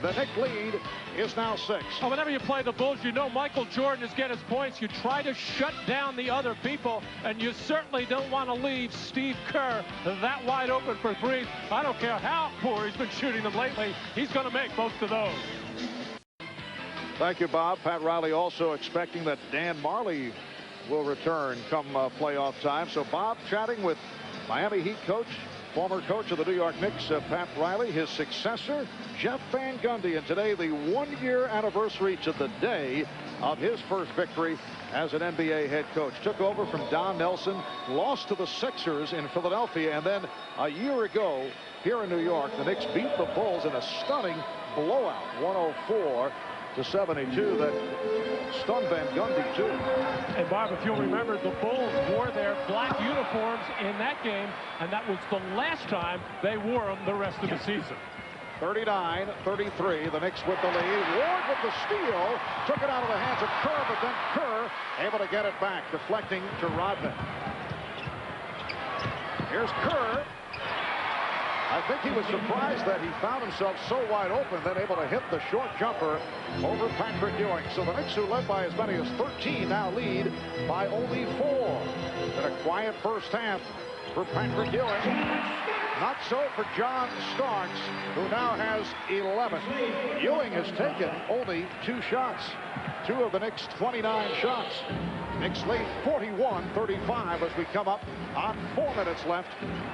The Knick lead is now 6. Oh, whenever you play the Bulls, you know Michael Jordan is getting his points. You try to shut down the other people, and you certainly don't want to leave Steve Kerr that wide open for 3. I don't care how poor he's been shooting them lately. He's going to make most of those. Thank you, Bob. Pat Riley also expecting that Dan Marley will return come playoff time. So Bob chatting with Miami Heat coach, former coach of the New York Knicks, Pat Riley, his successor, Jeff Van Gundy. And today, the 1-year anniversary to the day of his first victory as an NBA head coach. Took over from Don Nelson, lost to the Sixers in Philadelphia, and then a year ago here in New York, the Knicks beat the Bulls in a stunning blowout, 104-72, that stunned Van Gundy, too. And, Bob, if you'll remember, the Bulls wore their black uniforms in that game, and that was the last time they wore them the rest of the season. 39-33, the Knicks with the lead. Ward with the steal, took it out of the hands of Kerr, but then Kerr able to get it back, deflecting to Rodman. Here's Kerr. I think he was surprised that he found himself so wide open, then able to hit the short jumper over Patrick Ewing. So the Knicks, who led by as many as 13, now lead by only 4. In a quiet first half for Patrick Ewing. Not so for John Starks, who now has 11. Ewing has taken only 2 shots. 2 of the Knicks' 29 shots. Knicks lead 41-35 as we come up on 4 minutes left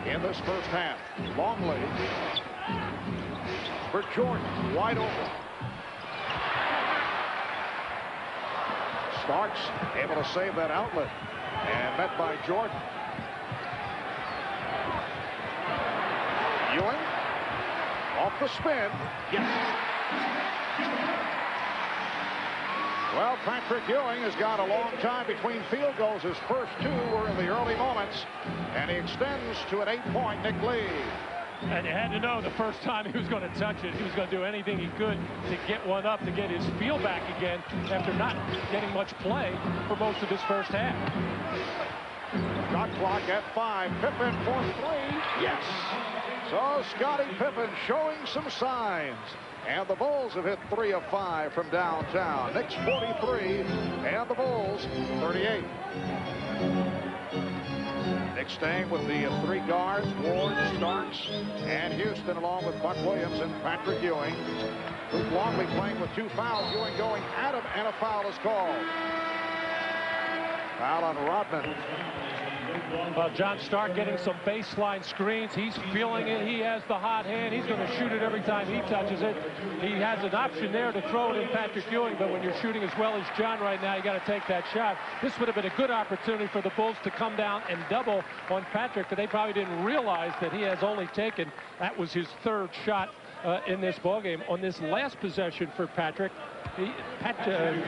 in this first half. Longley for Jordan, wide open. Starks able to save that outlet and met by Jordan. Ewing off the spin. Yes. Well, Patrick Ewing has got a long time between field goals. His first 2 were in the early moments, and he extends to an 8-point Knick lead. And you had to know the first time he was going to touch it, he was going to do anything he could to get one up, to get his feel back again after not getting much play for most of his first half. Shot clock at 5. Pippen for 3. Yes. So Scottie Pippen showing some signs. And the Bulls have hit 3 of 5 from downtown. Knicks 43 and the Bulls 38. Knicks staying with the 3 guards, Ward, Starks, and Houston, along with Buck Williams and Patrick Ewing. Luke Longley playing with 2 fouls. Ewing going at him, and a foul is called. Foul on Rodman. Well, John Stark getting some baseline screens. He's feeling it. He has the hot hand. He's going to shoot it every time he touches it. He has an option there to throw it in Patrick Ewing, but when you're shooting as well as John right now, you got to take that shot. This would have been a good opportunity for the Bulls to come down and double on Patrick, but they probably didn't realize that he has only taken, that was his third shot in this ballgame. On this last possession for Patrick,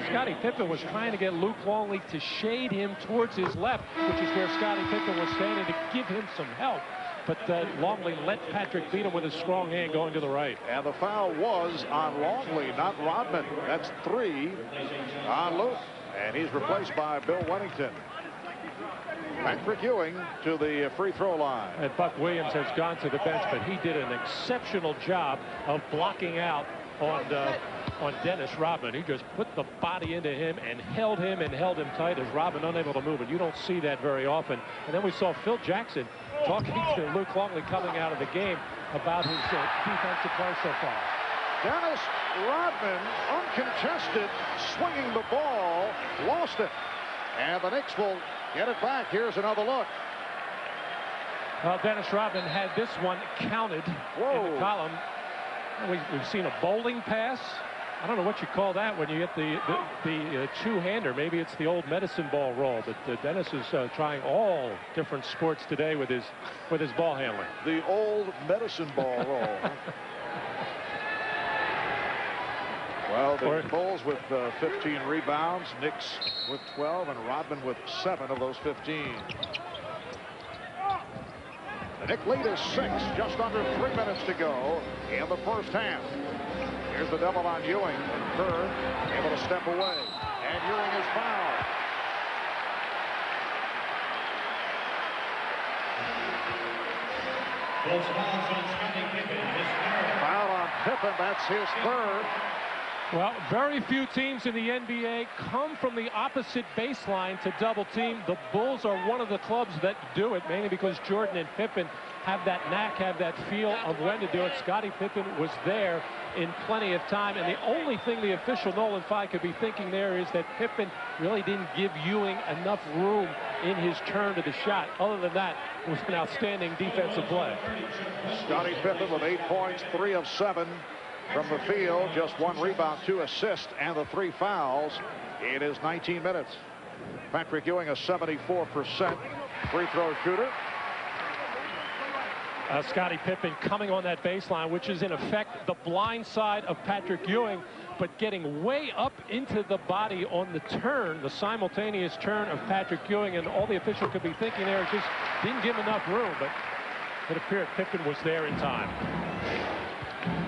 Scottie Pippen was trying to get Luke Longley to shade him towards his left, which is where Scottie Pippen was standing, to give him some help. But Longley let Patrick beat him with a strong hand going to the right. And the foul was on Longley, not Rodman. That's 3 on Luke. And he's replaced by Bill Wennington. Patrick Ewing to the free throw line. And Buck Williams has gone to the bench, but he did an exceptional job of blocking out on Dennis Rodman. He just put the body into him and held him tight as Rodman unable to move. And you don't see that very often. And then we saw Phil Jackson talking to Luke Longley coming out of the game about his defensive play so far. Dennis Rodman, uncontested, swinging the ball, lost it. And the Knicks will get it back. Here's another look. Well, Dennis Rodman had this one counted in the column. We've seen a bowling pass. I don't know what you call that when you get the two-hander. Maybe it's the old medicine ball roll. But Dennis is trying all different sports today with his ball handling. The old medicine ball roll. Well, the Bulls with 15 rebounds, Knicks with 12, and Rodman with 7 of those 15. The Knicks lead is 6, just under 3 minutes to go in the first half. Here's the double on Ewing, and Kerr able to step away, and Ewing is fouled. Foul on Pippen, that's his third. Well, very few teams in the NBA come from the opposite baseline to double team. The Bulls are one of the clubs that do it, mainly because Jordan and Pippen have that knack, have that feel of when to do it. Scottie Pippen was there in plenty of time, and the only thing the official Nolan Fye could be thinking there is that Pippen really didn't give Ewing enough room in his turn to the shot. Other than that, it was an outstanding defensive play. Scottie Pippen with 8 points, 3 of 7 from the field, just 1 rebound, 2 assists, and the 3 fouls. It is 19 minutes. Patrick Ewing, a 74% free throw shooter. Scottie Pippen coming on that baseline, which is in effect the blind side of Patrick Ewing, but getting way up into the body on the turn, the simultaneous turn of Patrick Ewing, and all the official could be thinking there just didn't give enough room, but it appeared Pippen was there in time.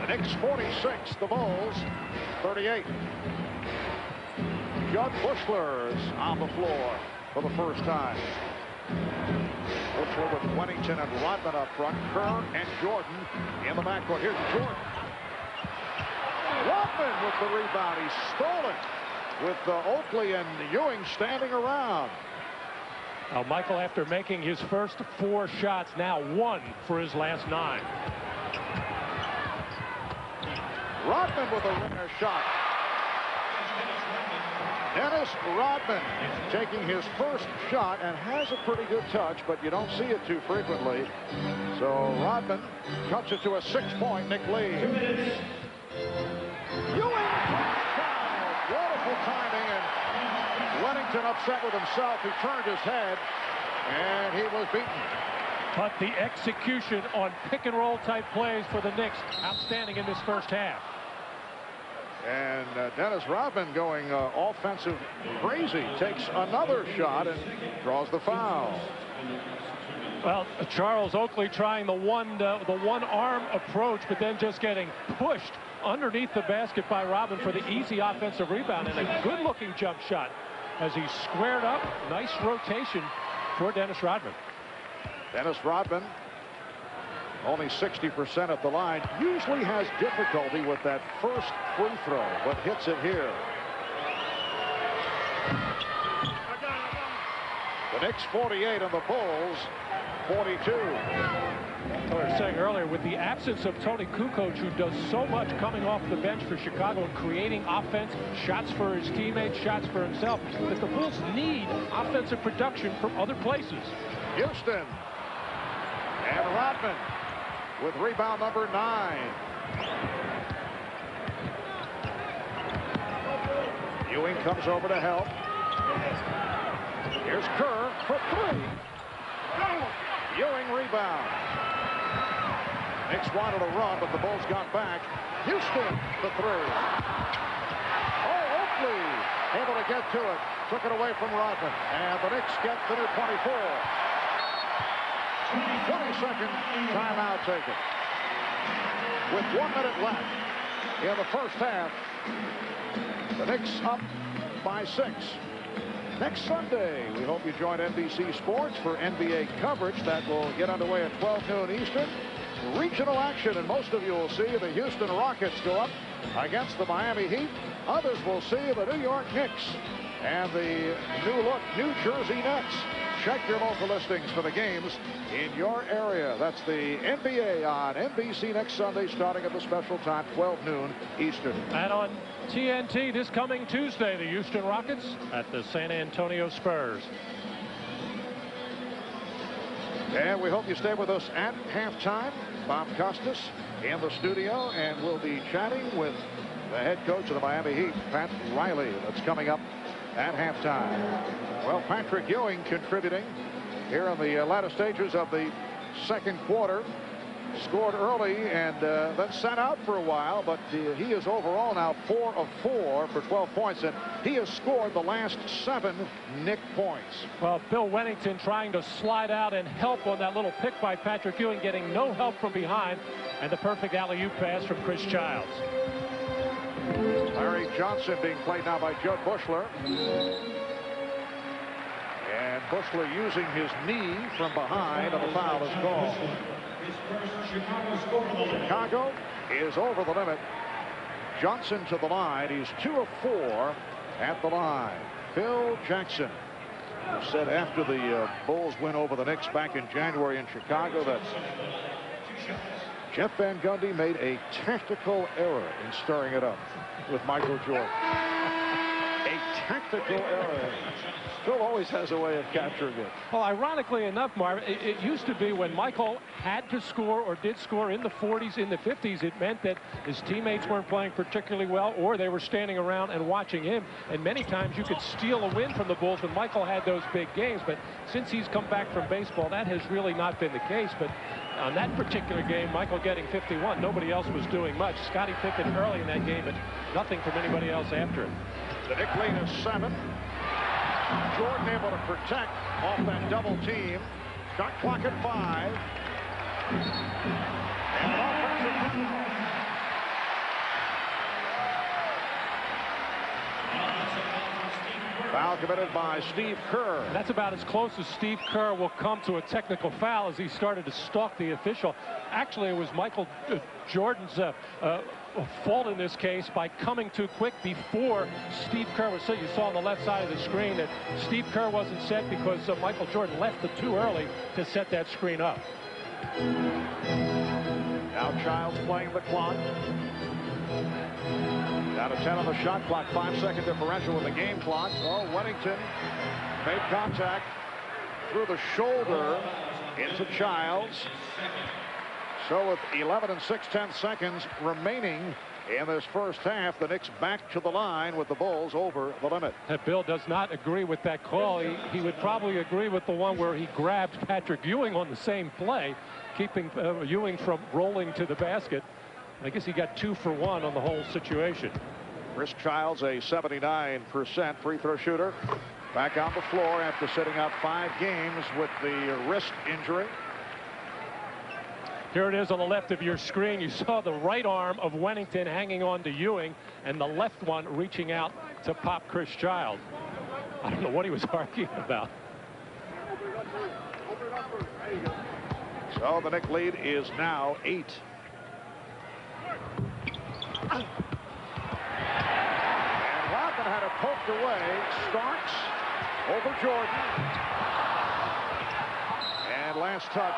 The Knicks 46, the Bulls 38. Judd Buechler is on the floor for the first time. Buechler with Wennington and Rodman up front. Kerr and Jordan in the backcourt. Here's Jordan. Rodman with the rebound. He stole it with Oakley and Ewing standing around. Now, Michael, after making his first 4 shots, now 1 for his last 9. Rodman with a ringer shot. Dennis Rodman taking his first shot and has a pretty good touch, but you don't see it too frequently. So Rodman cuts it to a 6-point Knick lead. Ewing foul. Wonderful timing, and Wennington upset with himself. He turned his head, and he was beaten. But the execution on pick-and-roll type plays for the Knicks, outstanding in this first half. And Dennis Rodman going offensive crazy, takes another shot and draws the foul. Well, Charles Oakley trying the one-arm approach, but then just getting pushed underneath the basket by Rodman for the easy offensive rebound, and a good-looking jump shot as he squared up. Nice rotation for Dennis Rodman. Dennis Rodman, only 60% at the line, usually has difficulty with that first free throw, but hits it here. The Knicks 48 and the Bulls 42. We were saying earlier, with the absence of Tony Kukoc, who does so much coming off the bench for Chicago and creating offense, shots for his teammates, shots for himself, that the Bulls need offensive production from other places. Houston. And Rodman with rebound number 9. Ewing comes over to help. Here's Kerr for 3. Ewing rebound. Knicks wanted a run, but the Bulls got back. Houston, the 3. Oh, Oakley able to get to it. Took it away from Rodman. And the Knicks get the new 24. 20-second timeout taken. With 1 minute left in the first half, the Knicks up by 6. Next Sunday, we hope you join NBC Sports for NBA coverage that will get underway at 12 noon Eastern. Regional action, and most of you will see the Houston Rockets go up against the Miami Heat. Others will see the New York Knicks and the new look New Jersey Nets. Check your local listings for the games in your area. That's the NBA on NBC next Sunday, starting at the special time, 12 noon Eastern. And on TNT this coming Tuesday, the Houston Rockets at the San Antonio Spurs. And we hope you stay with us at halftime. Bob Costas in the studio, and we'll be chatting with the head coach of the Miami Heat, Pat Riley. That's coming up at halftime. Well, Patrick Ewing contributing here in the latter stages of the second quarter. Scored early and then sat out for a while, but he is overall now 4 of 4 for 12 points, and he has scored the last 7 Knick points. Well, Bill Wennington trying to slide out and help on that little pick by Patrick Ewing, getting no help from behind, and the perfect alley-oop pass from Chris Childs. Larry Johnson being played now by Judd Bushler. And Bushler using his knee from behind, and the foul is called. Chicago is over the limit. Johnson to the line. He's 2 of 4 at the line. Phil Jackson, who said after the Bulls win over the Knicks back in January in Chicago that Jeff Van Gundy made a tactical error in stirring it up with Michael Jordan. A tactical error. Phil always has a way of capturing it. Well, ironically enough, Marv, it used to be when Michael had to score or did score in the 40s, in the 50s, it meant that his teammates weren't playing particularly well, or they were standing around and watching him. And many times you could steal a win from the Bulls when Michael had those big games. But since he's come back from baseball, that has really not been the case. But on that particular game, Michael getting 51, nobody else was doing much. Scottie Pippen early in that game, but nothing from anybody else after it. The Knick lead is 7. Jordan able to protect off that double team. Shot clock at 5. And an offensive foul committed by Steve Kerr. That's about as close as Steve Kerr will come to a technical foul as he started to stalk the official. Actually, it was Michael Jordan's fault in this case by coming too quick before Steve Kerr was set. You saw on the left side of the screen that Steve Kerr wasn't set because Michael Jordan left it too early to set that screen up. Now Childs playing the clock. Down to 10 on the shot clock. 5-second differential with the game clock. Oh, Wennington made contact through the shoulder into Childs. So with 11 and 6/10 seconds remaining in this first half, the Knicks back to the line with the Bulls over the limit. Bill does not agree with that call. He would probably agree with the one where he grabbed Patrick Ewing on the same play, keeping Ewing from rolling to the basket. I guess he got 2 for 1 on the whole situation. Chris Childs, a 79% free throw shooter, back on the floor after sitting out 5 games with the wrist injury. Here it is on the left of your screen. You saw the right arm of Wennington hanging on to Ewing and the left one reaching out to pop Chris Childs. I don't know what he was arguing about. So the Knick lead is now 8. And Rodman had it poked away. Starks over Jordan. And last pass touch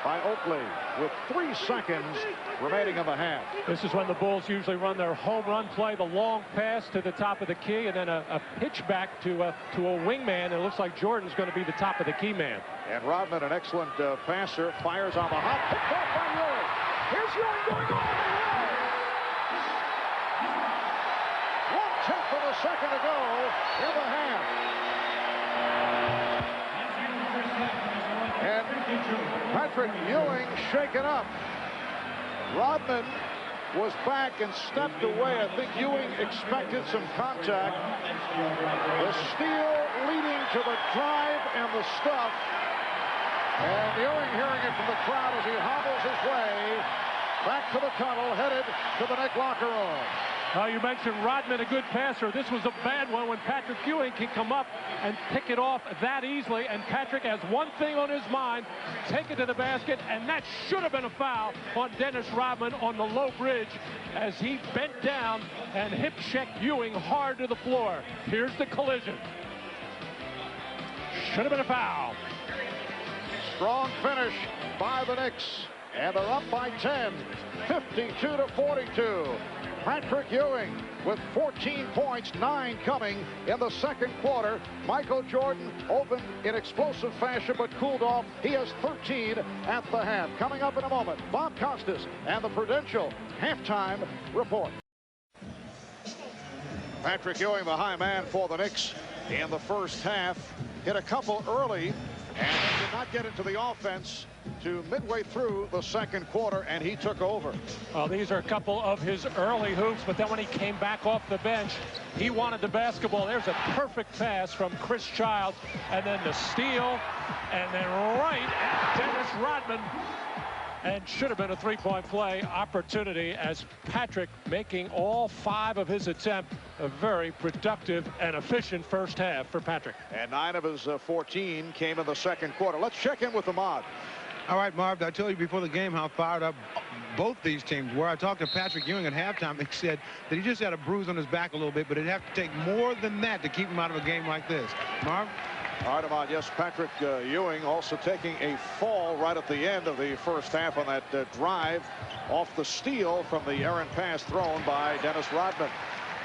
by Oakley with 3 seconds remaining in the half. This is when the Bulls usually run their home run play, the long pass to the top of the key, and then a pitch back to a wingman. And it looks like Jordan's going to be the top of the key man. And Rodman, an excellent passer, fires on the hop. Picked off by Ewing. Here's Ewing going all the way. 1/10 of a second to go in the half. And Patrick Ewing shaken up. Rodman was back and stepped away. I think Ewing expected some contact. The steal leading to the drive and the stuff. And Ewing hearing it from the crowd as he hobbles his way back to the tunnel, headed to the Knick locker room. You mentioned Rodman, a good passer. This was a bad one when Patrick Ewing can come up and pick it off that easily. And Patrick has one thing on his mind, take it to the basket, and that should have been a foul on Dennis Rodman on the low bridge as he bent down and hip-checked Ewing hard to the floor. Here's the collision. Should have been a foul. Strong finish by the Knicks, and they're up by 10, 52-42. Patrick Ewing with 14 points, 9 coming in the second quarter. Michael Jordan opened in explosive fashion but cooled off. He has 13 at the half. Coming up in a moment, Bob Costas and the Prudential halftime report. Patrick Ewing, the high man for the Knicks in the first half, hit a couple early and did not get into the offense to midway through the second quarter, and he took over. Well, these are a couple of his early hoops, but then when he came back off the bench, he wanted the basketball. There's a perfect pass from Chris Childs, and then the steal, and then right at Dennis Rodman. And should have been a three-point play opportunity as Patrick making all 5 of his attempts. A very productive and efficient first half for Patrick. And 9 of his 14 came in the second quarter. Let's check in with the mod. All right, Marv, I told you before the game how fired up both these teams were. I talked to Patrick Ewing at halftime. He said that he just had a bruise on his back a little bit, but it'd have to take more than that to keep him out of a game like this. Marv? All right, Ahmad, yes, Patrick Ewing also taking a fall right at the end of the first half on that drive off the steal from the errant pass thrown by Dennis Rodman.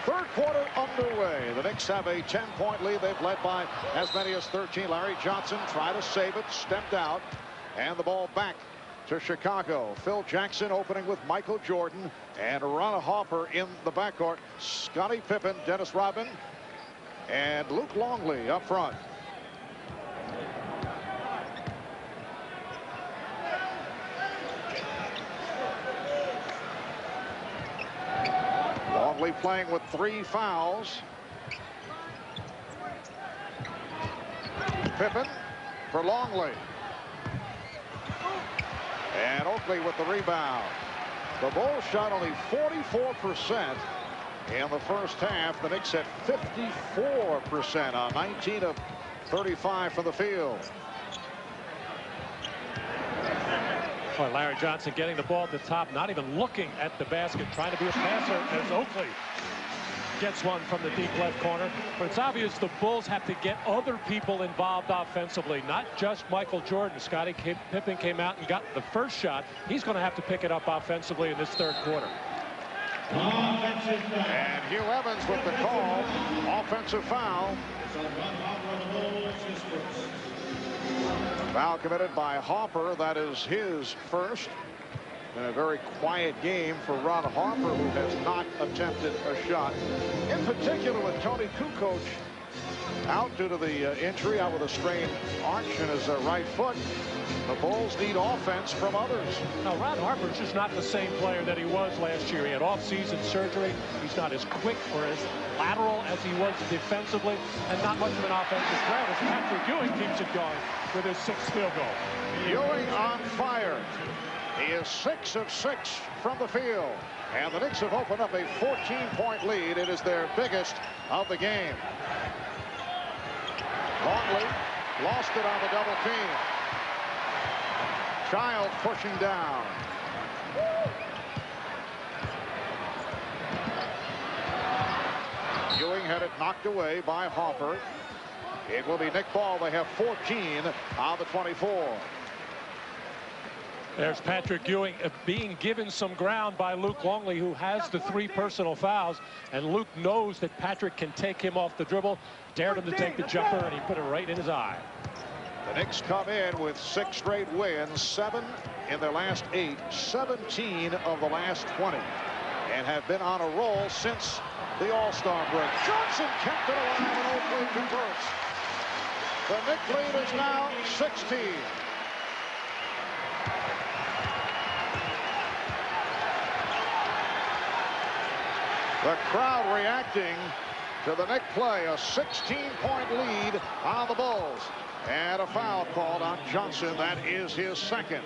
Third quarter underway. The Knicks have a 10-point lead. They've led by as many as 13. Larry Johnson tried to save it, stepped out, and the ball back to Chicago. Phil Jackson opening with Michael Jordan and Ron Harper in the backcourt. Scottie Pippen, Dennis Rodman, and Luke Longley up front. Longley playing with 3 fouls. Pippen for Longley. And Oakley with the rebound. The Bulls shot only 44% in the first half. The Knicks at 54% on 19 of 35 from the field. Well, Larry Johnson getting the ball at the top, not even looking at the basket, trying to be a passer as Oakley gets one from the deep left corner. But it's obvious the Bulls have to get other people involved offensively, not just Michael Jordan. Scottie Pippen came out and got the first shot. He's going to have to pick it up offensively in this third quarter. And Hugh Evans with the call. Offensive foul. Foul committed by Harper. That is his first. In a very quiet game for Ron Harper, who has not attempted a shot. In particular with Tony Kukoc out due to the injury, out with a strained arch in his right foot. The Bulls need offense from others. Now, Ron Harper's just not the same player that he was last year. He had off-season surgery. He's not as quick or as lateral as he was defensively, and not much of an offensive threat as Patrick Ewing keeps it going with his 6th field goal. Ewing on fire. He is 6 of 6 from the field. And the Knicks have opened up a 14-point lead. It is their biggest of the game. Longley lost it on the double team. Child pushing down. Ewing had it knocked away by Harper. It will be Knick ball. They have 14 on the 24. There's Patrick Ewing being given some ground by Luke Longley, who has the 3 personal fouls. And Luke knows that Patrick can take him off the dribble. Dared him to take the jumper, and he put it right in his eye. The Knicks come in with 6 straight wins, 7 in their last 8, 17 of the last 20, and have been on a roll since the All-Star break. Johnson kept it alive, and Oakley converts. The Knicks lead is now 16. The crowd reacting to the Knicks play. A 16-point lead on the Bulls. And a foul called on Johnson. That is his second.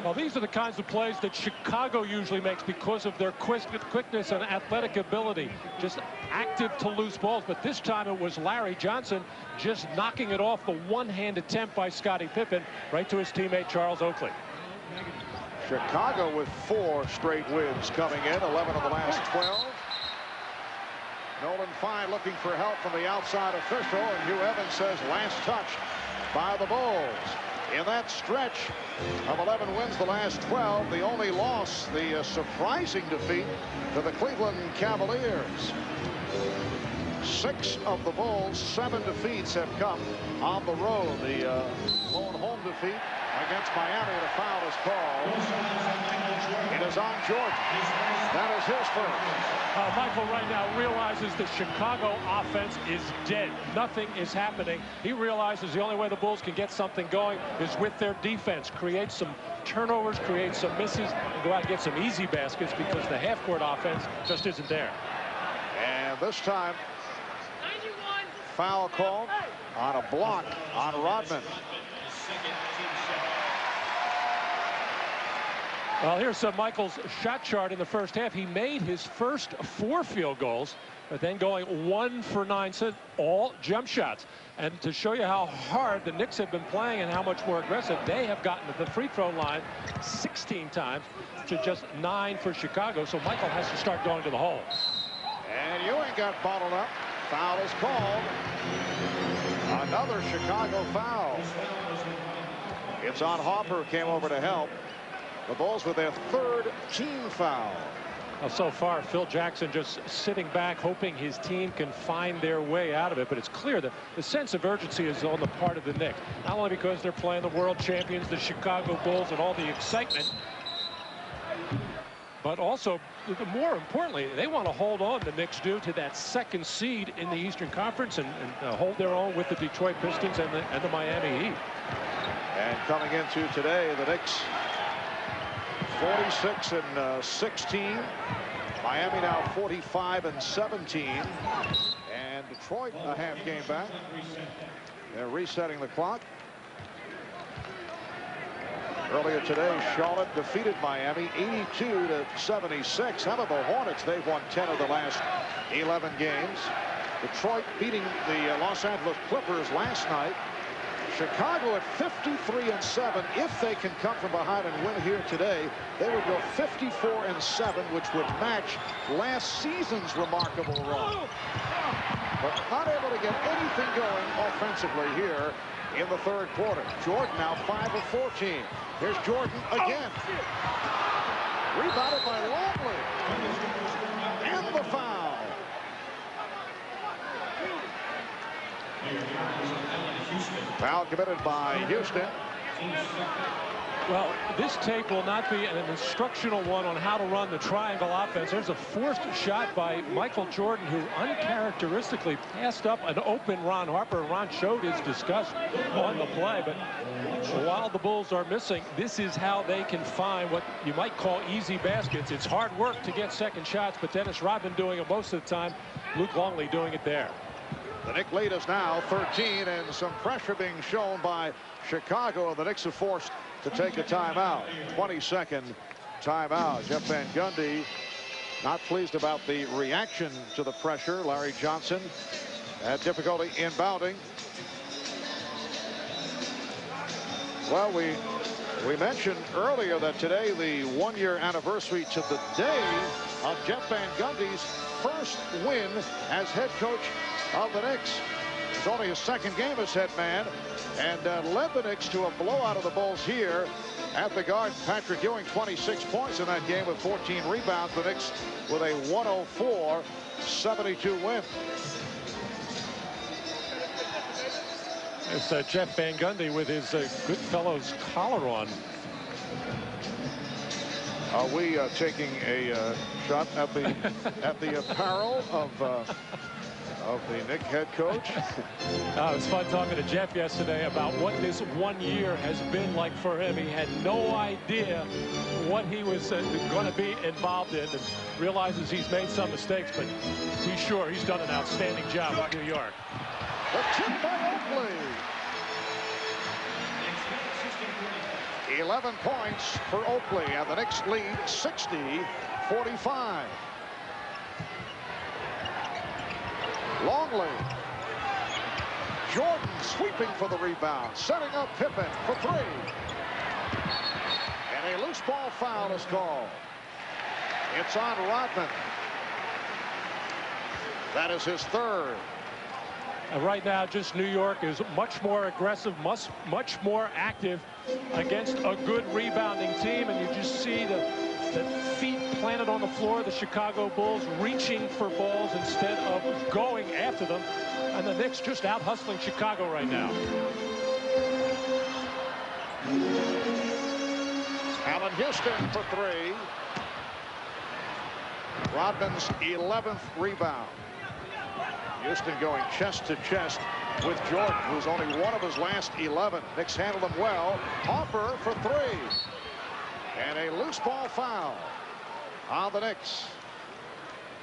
Well, these are the kinds of plays that Chicago usually makes because of their quickness and athletic ability. Just active to loose balls. But this time it was Larry Johnson just knocking it off the one-hand attempt by Scottie Pippen right to his teammate Charles Oakley. Chicago with 4 straight wins coming in, 11 of the last 12. Nolan Fine looking for help from the outside official, and Hugh Evans says last touch by the Bulls. In that stretch of 11 wins, the last 12, the only loss, the surprising defeat to the Cleveland Cavaliers. 6 of the Bulls' 7 defeats have come on the road. The lone home defeat against Miami, and a foul is called. It is on Jordan. That is his first. Michael right now realizes the Chicago offense is dead. Nothing is happening. He realizes the only way the Bulls can get something going is with their defense. Create some turnovers, create some misses, and go out and get some easy baskets because the half-court offense just isn't there. And this time, foul call on a block on Rodman. Well, here's Michael's shot chart in the first half. He made his first 4 field goals, but then going 1 for 9, so all jump shots. And to show you how hard the Knicks have been playing and how much more aggressive, they have gotten to the free throw line 16 times to just 9 for Chicago. So Michael has to start going to the hole. And Ewing got bottled up. Foul is called. Another Chicago foul. It's on Harper, came over to help. The Bulls with their 3rd team foul. Well, so far, Phil Jackson just sitting back, hoping his team can find their way out of it. But it's clear that the sense of urgency is on the part of the Knicks. Not only because they're playing the world champions, the Chicago Bulls, and all the excitement, but also, more importantly, they want to hold on, the Knicks do, to that 2nd seed in the Eastern Conference and hold their own with the Detroit Pistons and the Miami Heat. And coming into today, the Knicks 46 and 16. Miami now 45 and 17. And Detroit a half game back. They're resetting the clock. Earlier today, Charlotte defeated Miami 82-76. How about the Hornets? They've won 10 of the last 11 games. Detroit beating the Los Angeles Clippers last night. Chicago at 53 and 7. If they can come from behind and win here today, they would go 54 and 7, which would match last season's remarkable run. But not able to get anything going offensively here in the 3rd quarter. Jordan now 5 of 14. Here's Jordan again. Rebounded by Longley. And the foul. Foul committed by Houston. Well, this tape will not be an instructional one on how to run the triangle offense. There's a forced shot by Michael Jordan, who uncharacteristically passed up an open Ron Harper. Ron showed his disgust on the play, but while the Bulls are missing, this is how they can find what you might call easy baskets. It's hard work to get second shots, but Dennis Rodman doing it most of the time. Luke Longley doing it there. The Knicks lead is now 13, and some pressure being shown by Chicago. The Knicks are forced to take a timeout. 22nd timeout. Jeff Van Gundy not pleased about the reaction to the pressure. Larry Johnson had difficulty inbounding. Well, we mentioned earlier that today the 1-year anniversary to the day of Jeff Van Gundy's first win as head coach of the Knicks. It's only his 2nd game as head man, and led the Knicks to a blowout of the Bulls here at the Garden. Patrick Ewing, 26 points in that game with 14 rebounds. The Knicks with a 104-72 win. It's Jeff Van Gundy with his Goodfellows collar on. Are we taking a shot at the apparel of the Knicks head coach? It was fun talking to Jeff yesterday about what this 1 year has been like for him. He had no idea what he was going to be involved in, and realizes he's made some mistakes, but be sure he's done an outstanding job with New York. The tip by Oakley. 11 points for Oakley, and the Knicks lead 60-45. Longley. Jordan sweeping for the rebound, setting up Pippen for three. And a loose ball foul is called. It's on Rodman. That is his third. Right now, just New York is much more aggressive, much more active against a good rebounding team, and you just see the feet planted on the floor, the Chicago Bulls reaching for balls instead of going after them, and the Knicks just out hustling Chicago right now. Allen Houston for three. Rodman's 11th rebound. Houston going chest to chest with Jordan, who's only one of his last 11. Knicks handle him well. Harper for three. And a loose ball foul on the Knicks.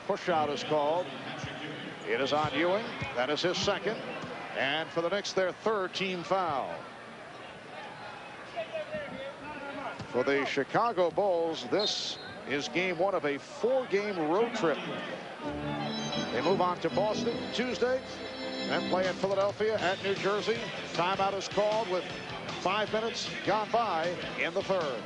Push out is called. It is on Ewing. That is his second. And for the Knicks, their third team foul. For the Chicago Bulls, this is game one of a 4-game road trip. They move on to Boston Tuesday and play at Philadelphia at New Jersey. Timeout is called with 5 minutes gone by in the third.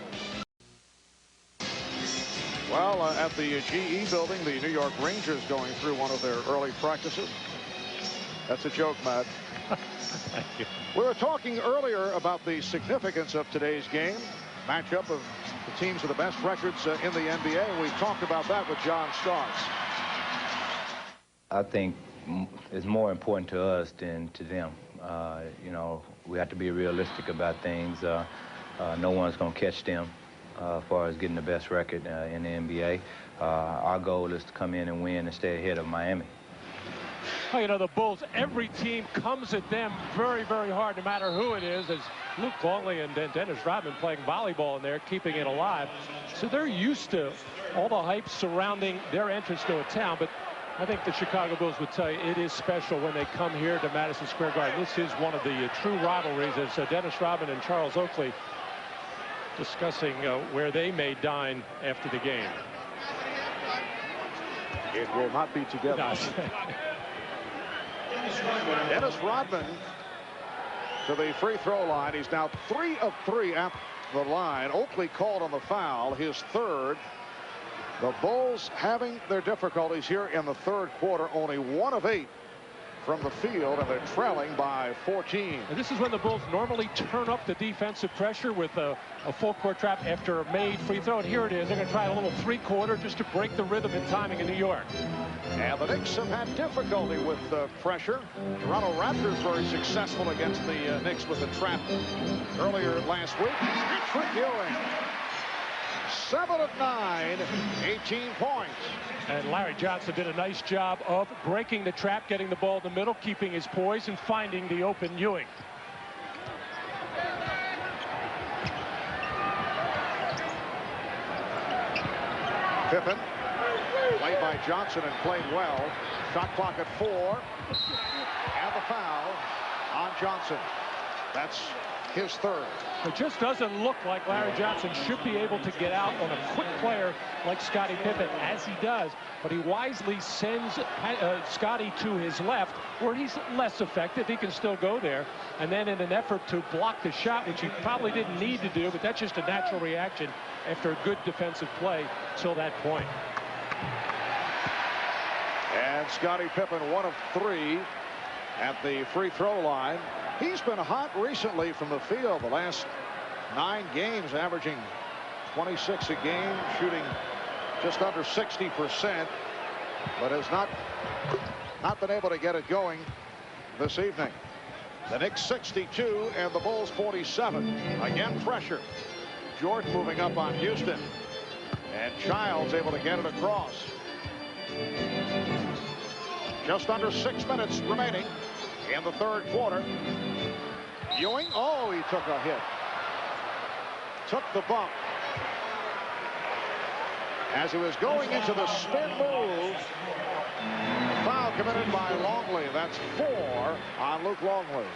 Well, at the GE building, the New York Rangers going through one of their early practices. That's a joke, Matt. Thank you. We were talking earlier about the significance of today's game. Matchup of the teams with the best records in the NBA. And we talked about that with John Starks. I think it's more important to us than to them. You know, we have to be realistic about things. No one's going to catch them as far as getting the best record in the NBA. Our goal is to come in and win and stay ahead of Miami. Well, you know, the Bulls, every team comes at them very, very hard, no matter who it is, as Luke Longley and Dennis Rodman playing volleyball in there, keeping it alive. So they're used to all the hype surrounding their entrance to a town, but I think the Chicago Bulls would tell you it is special when they come here to Madison Square Garden. This is one of the true rivalries, as Dennis Rodman and Charles Oakley discussing where they may dine after the game. It will not be together. No. Dennis Rodman to the free throw line. He's now 3 of 3 at the line. Oakley called on the foul, his third. The Bulls having their difficulties here in the third quarter, only 1 of 8 from the field, and they're trailing by 14. And this is when the Bulls normally turn up the defensive pressure with a full court trap after a made free throw. And here it is. They're going to try a little 3-quarter just to break the rhythm and timing in New York. And the Knicks have had difficulty with pressure. Toronto Raptors very successful against the Knicks with a trap earlier last week. Patrick Ewing, 7 of 9, 18 points. And Larry Johnson did a nice job of breaking the trap, getting the ball in the middle, keeping his poise, and finding the open Ewing. Pippen, played by Johnson and played well. Shot clock at 4. And the foul on Johnson. That's his third. It just doesn't look like Larry Johnson should be able to get out on a quick player like Scottie Pippen, as he does. But he wisely sends Scottie to his left, where he's less effective. He can still go there. And then in an effort to block the shot, which he probably didn't need to do, but that's just a natural reaction after a good defensive play till that point. And Scottie Pippen, 1 of 3. at the free throw line. He's been hot recently from the field. The last 9 games, averaging 26 a game, shooting just under 60%, but has not been able to get it going this evening. The Knicks 62 and the Bulls 47. Again, pressure. Jordan moving up on Houston, and Childs able to get it across. Just under 6 minutes remaining in the third quarter. Ewing, oh, he took a hit. Took the bump. As he was going into the spin move, foul committed by Longley. That's 4 on Luke Longley.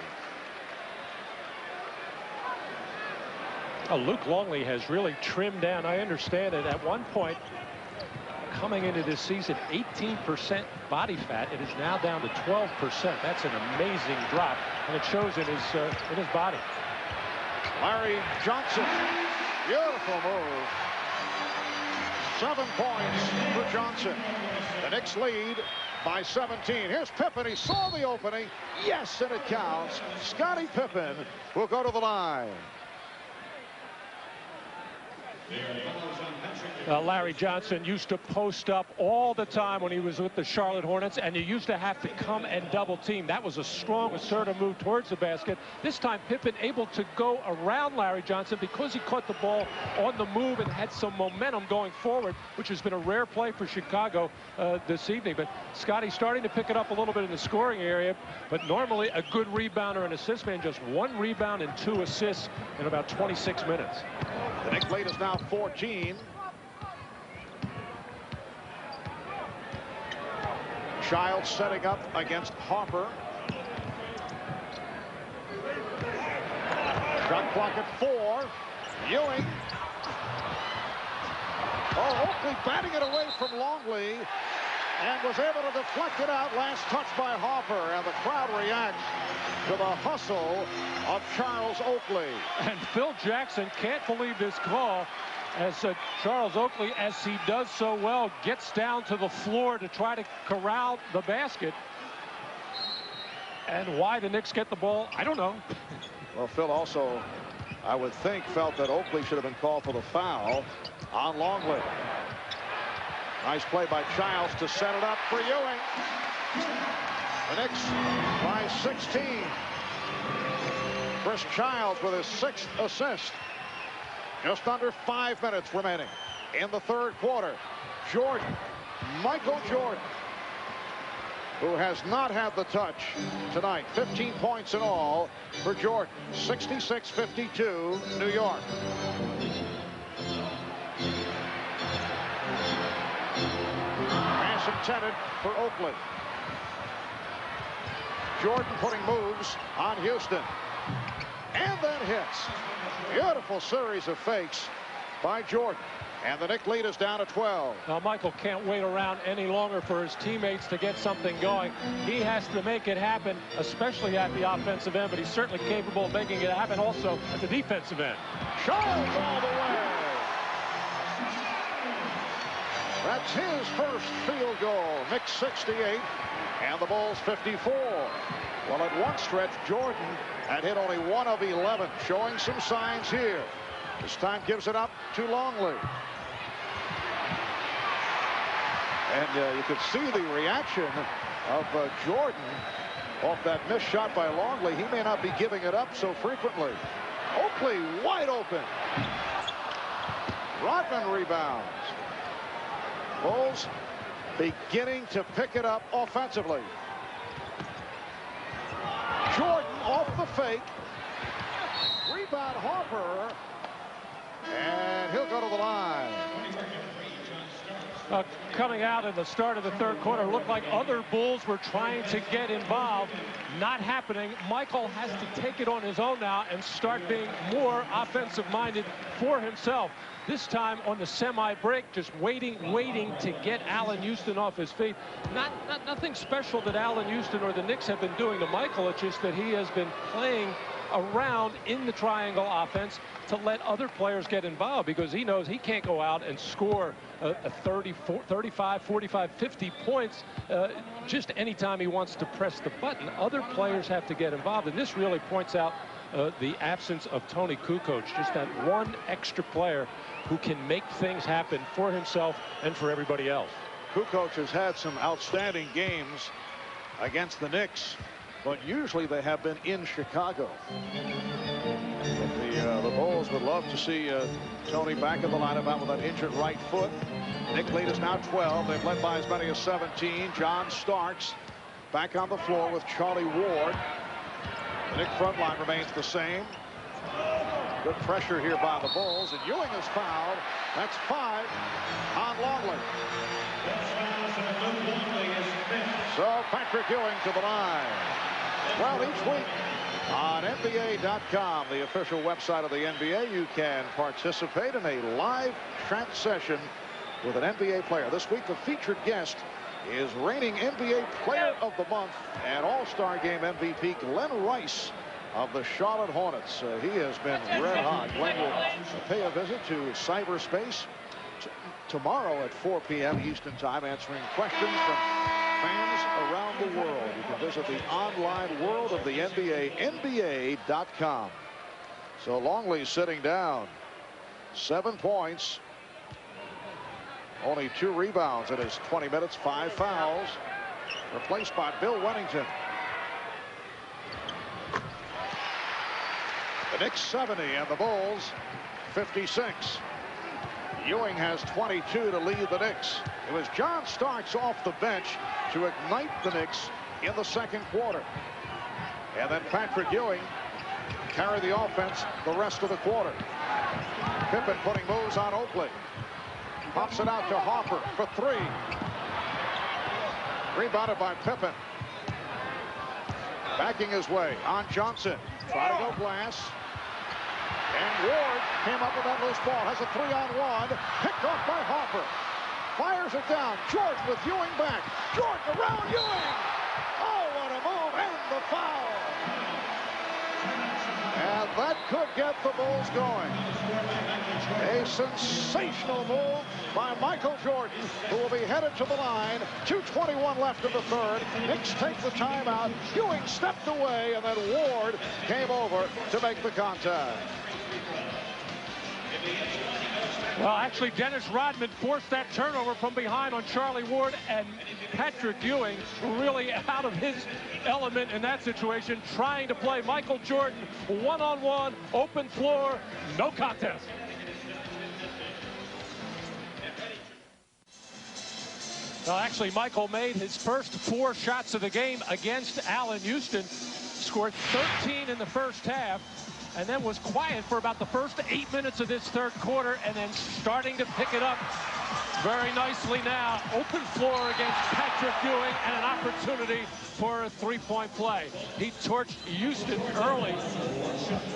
Luke Longley has really trimmed down. I understand it. At one point, coming into this season, 18% body fat. It is now down to 12%. That's an amazing drop, and it shows in his body. Larry Johnson, beautiful move. 7 points for Johnson. The Knicks lead by 17. Here's Pippen. He saw the opening. Yes, and it counts. Scottie Pippen will go to the line. Larry Johnson used to post up all the time when he was with the Charlotte Hornets, and you used to have to come and double team. That was a strong, assertive move towards the basket. This time, Pippen able to go around Larry Johnson because he caught the ball on the move and had some momentum going forward, which has been a rare play for Chicago this evening. But Scotty starting to pick it up a little bit in the scoring area, but normally a good rebounder and assist man. Just 1 rebound and 2 assists in about 26 minutes. The Knicks lead is now 14. Childs setting up against Harper. Shot clock at 4. Ewing. Oh, Oakley batting it away from Longley and was able to deflect it out. Last touch by Harper, and the crowd reacts to the hustle of Charles Oakley. And Phil Jackson can't believe this call, as Charles Oakley, as he does so well, gets down to the floor to try to corral the basket. And why the Knicks get the ball, I don't know. Well, Phil also, I would think, felt that Oakley should have been called for the foul on Longley. Nice play by Childs to set it up for Ewing. The Knicks by 16. Chris Childs with his 6th assist. Just under 5 minutes remaining in the third quarter. Jordan, Michael Jordan, who has not had the touch tonight. 15 points in all for Jordan. 66-52, New York. Pass intended for Oakley. Jordan putting moves on Houston. And then hits. Beautiful series of fakes by Jordan. And the Knicks lead is down to 12. Now, Michael can't wait around any longer for his teammates to get something going. He has to make it happen, especially at the offensive end, but he's certainly capable of making it happen also at the defensive end. Charles all the way. That's his first field goal. Knicks 68 and the Bulls 54. Well, at one stretch, Jordan had hit only 1 of 11, showing some signs here. This time gives it up to Longley. And you could see the reaction of Jordan off that missed shot by Longley. He may not be giving it up so frequently. Oakley wide open. Rodman rebounds. Bulls beginning to pick it up offensively. Jordan off the fake. Rebound Harper. And he'll go to the line. Coming out in the start of the third quarter, looked like other Bulls were trying to get involved. Not happening. Michael has to take it on his own now and start being more offensive-minded for himself. This time on the semi-break, just waiting to get Allan Houston off his feet. Nothing special that Allan Houston or the Knicks have been doing to Michael. It's just that he has been playing around in the triangle offense to let other players get involved, because he knows he can't go out and score 35, 45, 50 points just anytime he wants to press the button. Other players have to get involved, and this really points out the absence of Toni Kukoc, just that one extra player who can make things happen for himself and for everybody else. Kukoc has had some outstanding games against the Knicks, but usually they have been in Chicago. The Bulls would love to see Tony back in the lineup out with that injured right foot. Knick lead is now 12. They've led by as many as 17. John Starks back on the floor with Charlie Ward. The Knick front line remains the same. Good pressure here by the Bulls, and Ewing is fouled. That's 5 on Longley. So Patrick Ewing to the line. Well, each week on NBA.com, the official website of the NBA, you can participate in a live chat session with an NBA player. This week, the featured guest is reigning NBA Player of the Month and All-Star Game MVP Glenn Rice of the Charlotte Hornets. He has been red hot. Glenn will pay a visit to cyberspace tomorrow at 4 p.m. Eastern Time, answering questions from fans around the world. You can visit the online world of the NBA, NBA.com. So Longley sitting down. 7 points. Only 2 rebounds in his 20 minutes, 5 fouls. Replaced by Bill Wennington. The Knicks 70 and the Bulls 56. Ewing has 22 to lead the Knicks. It was John Starks off the bench to ignite the Knicks in the second quarter. And then Patrick Ewing carried the offense the rest of the quarter. Pippen putting moves on Oakley. Pops it out to Harper for 3. Rebounded by Pippen. Backing his way on Johnson. Try to go glass. And Ward came up with that loose ball. Has a 3-on-1. Picked off by Harper. Fires it down. Jordan with Ewing back. Jordan around Ewing. Oh, what a move. And the foul. And that could get the Bulls going. A sensational move by Michael Jordan, who will be headed to the line. 2:21 left in the third. Knicks take the timeout. Ewing stepped away, and then Ward came over to make the contact. Well, actually, Dennis Rodman forced that turnover from behind on Charlie Ward, and Patrick Ewing really out of his element in that situation, trying to play Michael Jordan one-on-one, open floor, no contest. Well, actually, Michael made his first 4 shots of the game against Allen Houston, scored 13 in the first half, and then was quiet for about the first 8 minutes of this third quarter, and then starting to pick it up very nicely now. Open floor against Patrick Ewing, and an opportunity for a 3-point play. He torched Houston early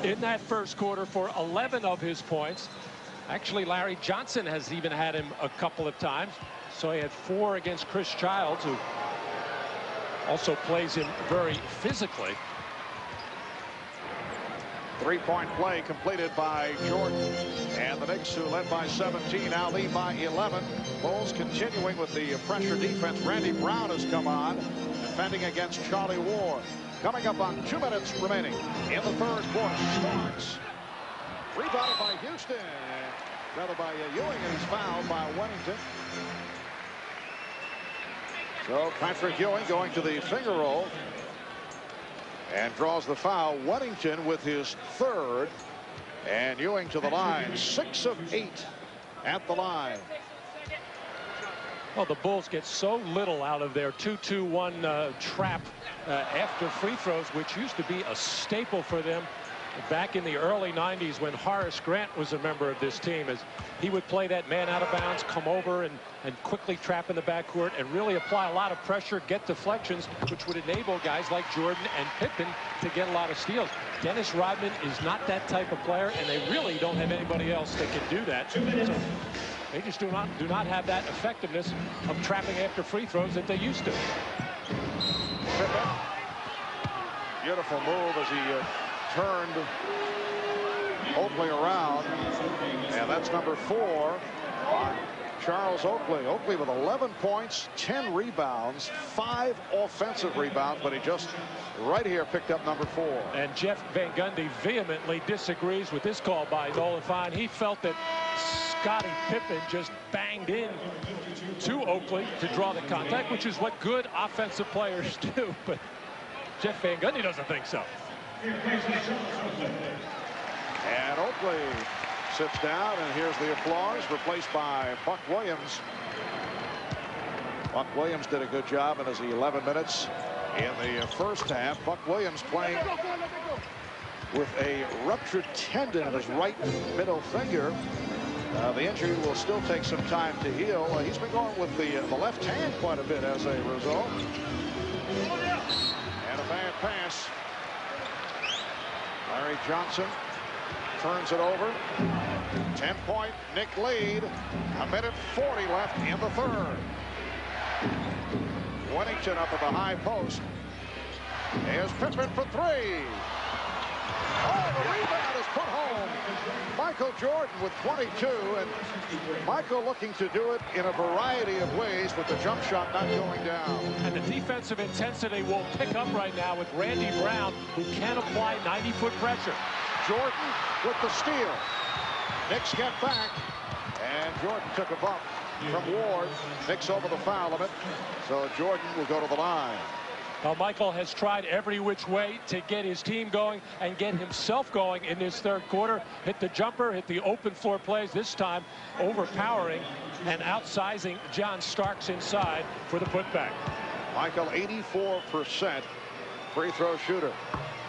in that first quarter for 11 of his points. Actually, Larry Johnson has even had him a couple of times. So he had 4 against Chris Childs, who also plays him very physically. 3-point play completed by Jordan. And the Knicks, who led by 17, now lead by 11. Bulls continuing with the pressure defense. Randy Brown has come on, defending against Charlie Ward. Coming up on 2 minutes remaining in the third quarter. Starks. Rebounded by Houston. Rather by Ewing, and he's fouled by Wennington. So Patrick Ewing going to the finger roll and draws the foul. Wennington with his 3rd, and Ewing to the line. 6 of 8 at the line. Well, the Bulls get so little out of their 2-2-1 trap after free throws, which used to be a staple for them back in the early 90s when Horace Grant was a member of this team, as he would play that man out of bounds, come over and quickly trap in the backcourt and really apply a lot of pressure, get deflections, which would enable guys like Jordan and Pippen to get a lot of steals. Dennis Rodman is not that type of player, and they really don't have anybody else that can do that. So they just do not have that effectiveness of trapping after free throws that they used to. Pippen. Beautiful move as he turned Oakley around, and that's number 4 on Charles Oakley. Oakley with 11 points, 10 rebounds, 5 offensive rebounds, but he just right here picked up number 4. And Jeff Van Gundy vehemently disagrees with this call by Nolan Fine. He felt that Scottie Pippen just banged in to Oakley to draw the contact, which is what good offensive players do. But Jeff Van Gundy doesn't think so. And Oakley sits down, and here's the applause, replaced by Buck Williams. Buck Williams did a good job in his 11 minutes in the first half. Buck Williams playing with a ruptured tendon in his right middle finger. The injury will still take some time to heal. He's been going with the left hand quite a bit as a result. And a bad pass. Larry Johnson turns it over. 10-point Nick lead. 1:40 left in the third. Wennington up at the high post. Here's Pippen for 3. Oh, the rebound is put home. Michael Jordan with 22, and Michael looking to do it in a variety of ways with the jump shot not going down. And the defensive intensity will pick up right now with Randy Brown, who can apply 90-foot pressure. Jordan with the steal. Knicks get back, and Jordan took a bump from Ward. Knicks over the foul limit, so Jordan will go to the line. Now, Michael has tried every which way to get his team going and get himself going in this third quarter. Hit the jumper, hit the open floor plays, this time overpowering and outsizing John Starks inside for the putback. Michael, 84% free throw shooter,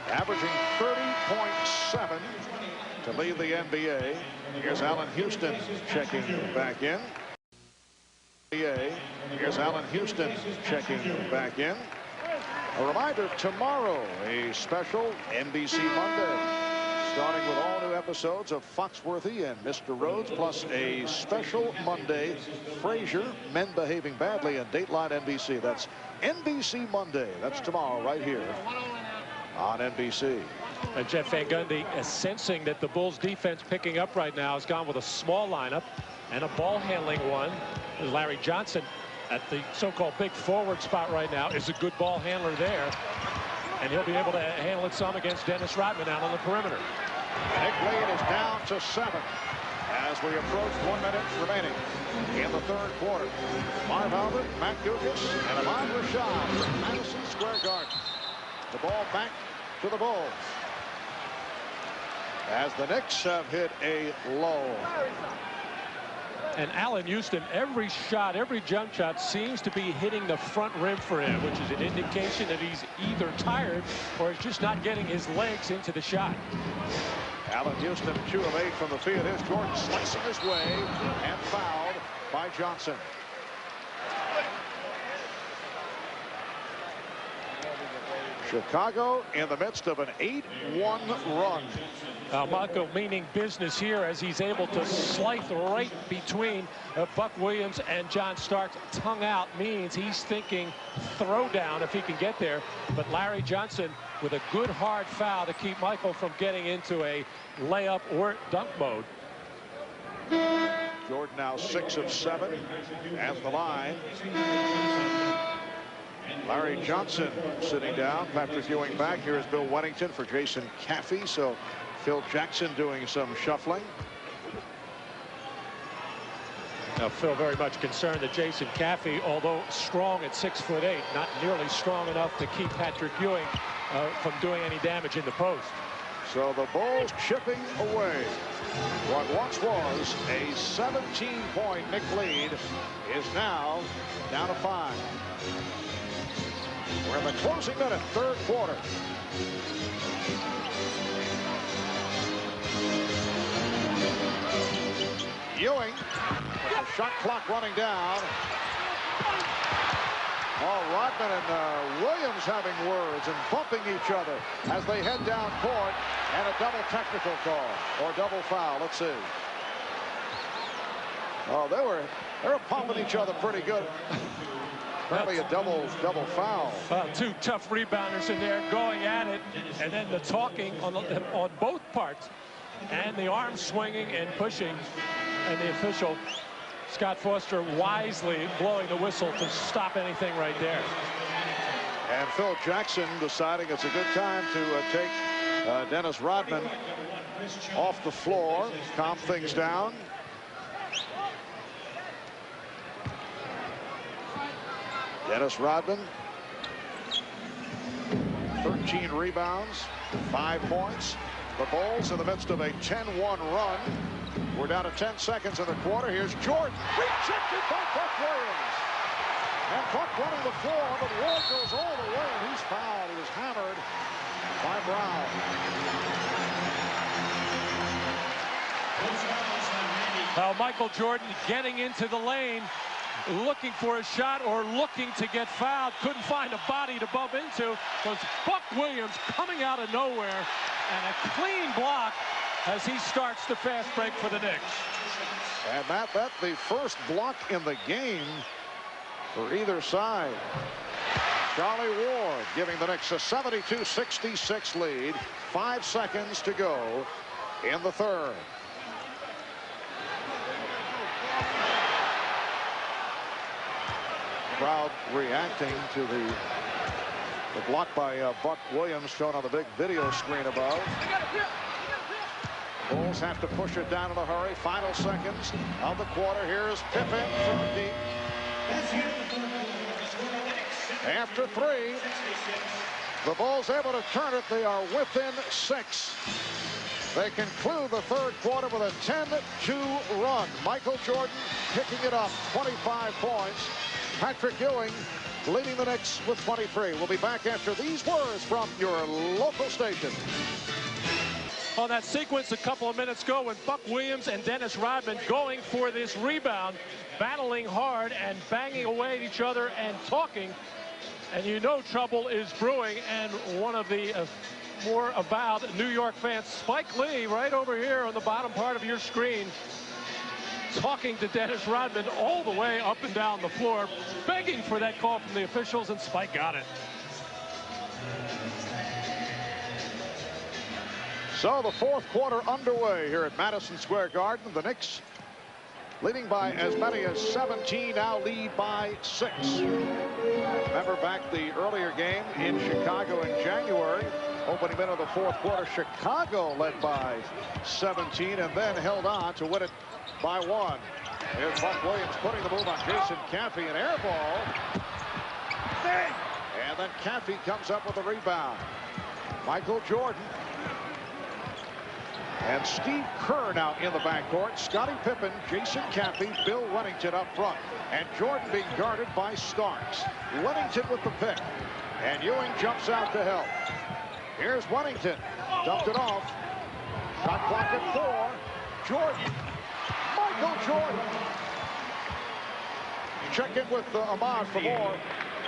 averaging 30.7 to lead the NBA. Here's Allen Houston checking back in. Here's Allen Houston checking back in. A reminder, tomorrow, a special NBC Monday, starting with all new episodes of Foxworthy and Mr. Rhodes, plus a special Monday, Frasier, Men Behaving Badly, and Dateline NBC. That's NBC Monday. That's tomorrow right here on NBC. And Jeff Van Gundy, sensing that the Bulls defense picking up right now, has gone with a small lineup and a ball handling one. Larry Johnson at the so-called big forward spot right now is a good ball handler there, and he'll be able to handle it some against Dennis Rodman out on the perimeter. Nick lead is down to 7 as we approach 1 minute remaining in the third quarter. Marv Albert, Matt Dukas, and Ahmad Rashad from Madison Square Garden. The ball back to the Bulls as the Knicks have hit a low. And Allen Houston, every shot, every jump shot seems to be hitting the front rim for him, which is an indication that he's either tired or is just not getting his legs into the shot. Allen Houston 2 of 8 from the field. Here's Jordan slicing his way and fouled by Johnson. Chicago in the midst of an 8-1 run. Michael meaning business here as he's able to slice right between Buck Williams and John Starks. Tongue out means he's thinking throwdown if he can get there. But Larry Johnson with a good hard foul to keep Michael from getting into a layup or dunk mode. Jordan now 6 of 7 at the line. Larry Johnson sitting down. Patrick Ewing back. Here is Bill Wennington for Jason Caffey. So Phil Jackson doing some shuffling. Now Phil very much concerned that Jason Caffey, although strong at 6'8", not nearly strong enough to keep Patrick Ewing from doing any damage in the post. So the Bulls chipping away. What once was a 17-point Knick lead is now down to 5. We're in the closing minute, third quarter. Ewing with the shot clock running down. Oh, Rodman and Williams having words and bumping each other as they head down court, and a double technical call or double foul. Let's see. Oh, they were pumping each other pretty good. Currently a double foul. Two tough rebounders in there going at it, and then the talking on both parts, and the arm swinging and pushing, and the official, Scott Foster, wisely blowing the whistle to stop anything right there. And Phil Jackson deciding it's a good time to take Dennis Rodman off the floor, calm things down. Dennis Rodman, 13 rebounds, 5 points. The Bulls in the midst of a 10-1 run. We're down to 10 seconds in the quarter. Here's Jordan, rejected by Buck Williams. And Buck running the floor, but Ward goes all the way, and he's fouled. He was hammered by Brown. Now Michael Jordan getting into the lane, looking for a shot or looking to get fouled. Couldn't find a body to bump into. Was Buck Williams coming out of nowhere, and a clean block as he starts the fast break for the Knicks. And Matt, that's the first block in the game for either side. Charlie Ward giving the Knicks a 72-66 lead. 5 seconds to go in the third. Crowd reacting to the block by Buck Williams, shown on the big video screen above. Bulls have to push it down in a hurry. Final seconds of the quarter. Here's Pippen from deep. After 3, the Bulls able to turn it. They are within 6. They conclude the third quarter with a 10-2 run. Michael Jordan picking it up, 25 points. Patrick Ewing leading the Knicks with 23. We'll be back after these words from your local station. On that sequence a couple of minutes ago, when Buck Williams and Dennis Rodman going for this rebound, battling hard and banging away at each other and talking, and you know trouble is brewing. And one of the more avowed New York fans, Spike Lee, right over here on the bottom part of your screen, talking to Dennis Rodman all the way up and down the floor, begging for that call from the officials, and Spike got it. So the fourth quarter underway here at Madison Square Garden. The Knicks leading by as many as 17, now lead by 6. Remember back the earlier game in Chicago in January, opening minute of the fourth quarter, Chicago led by 17 and then held on to win it by 1. Here's Buck Williams putting the move on Jason Caffey, an air ball. And then Caffey comes up with a rebound. Michael Jordan. And Steve Kerr now in the backcourt. Scottie Pippen, Jason Caffey, Bill Wennington up front. And Jordan being guarded by Starks. Wennington with the pick. And Ewing jumps out to help. Here's Wennington. Dumped it off. Shot clock at 4. Jordan. Michael Jordan. Check in with Ahmad for more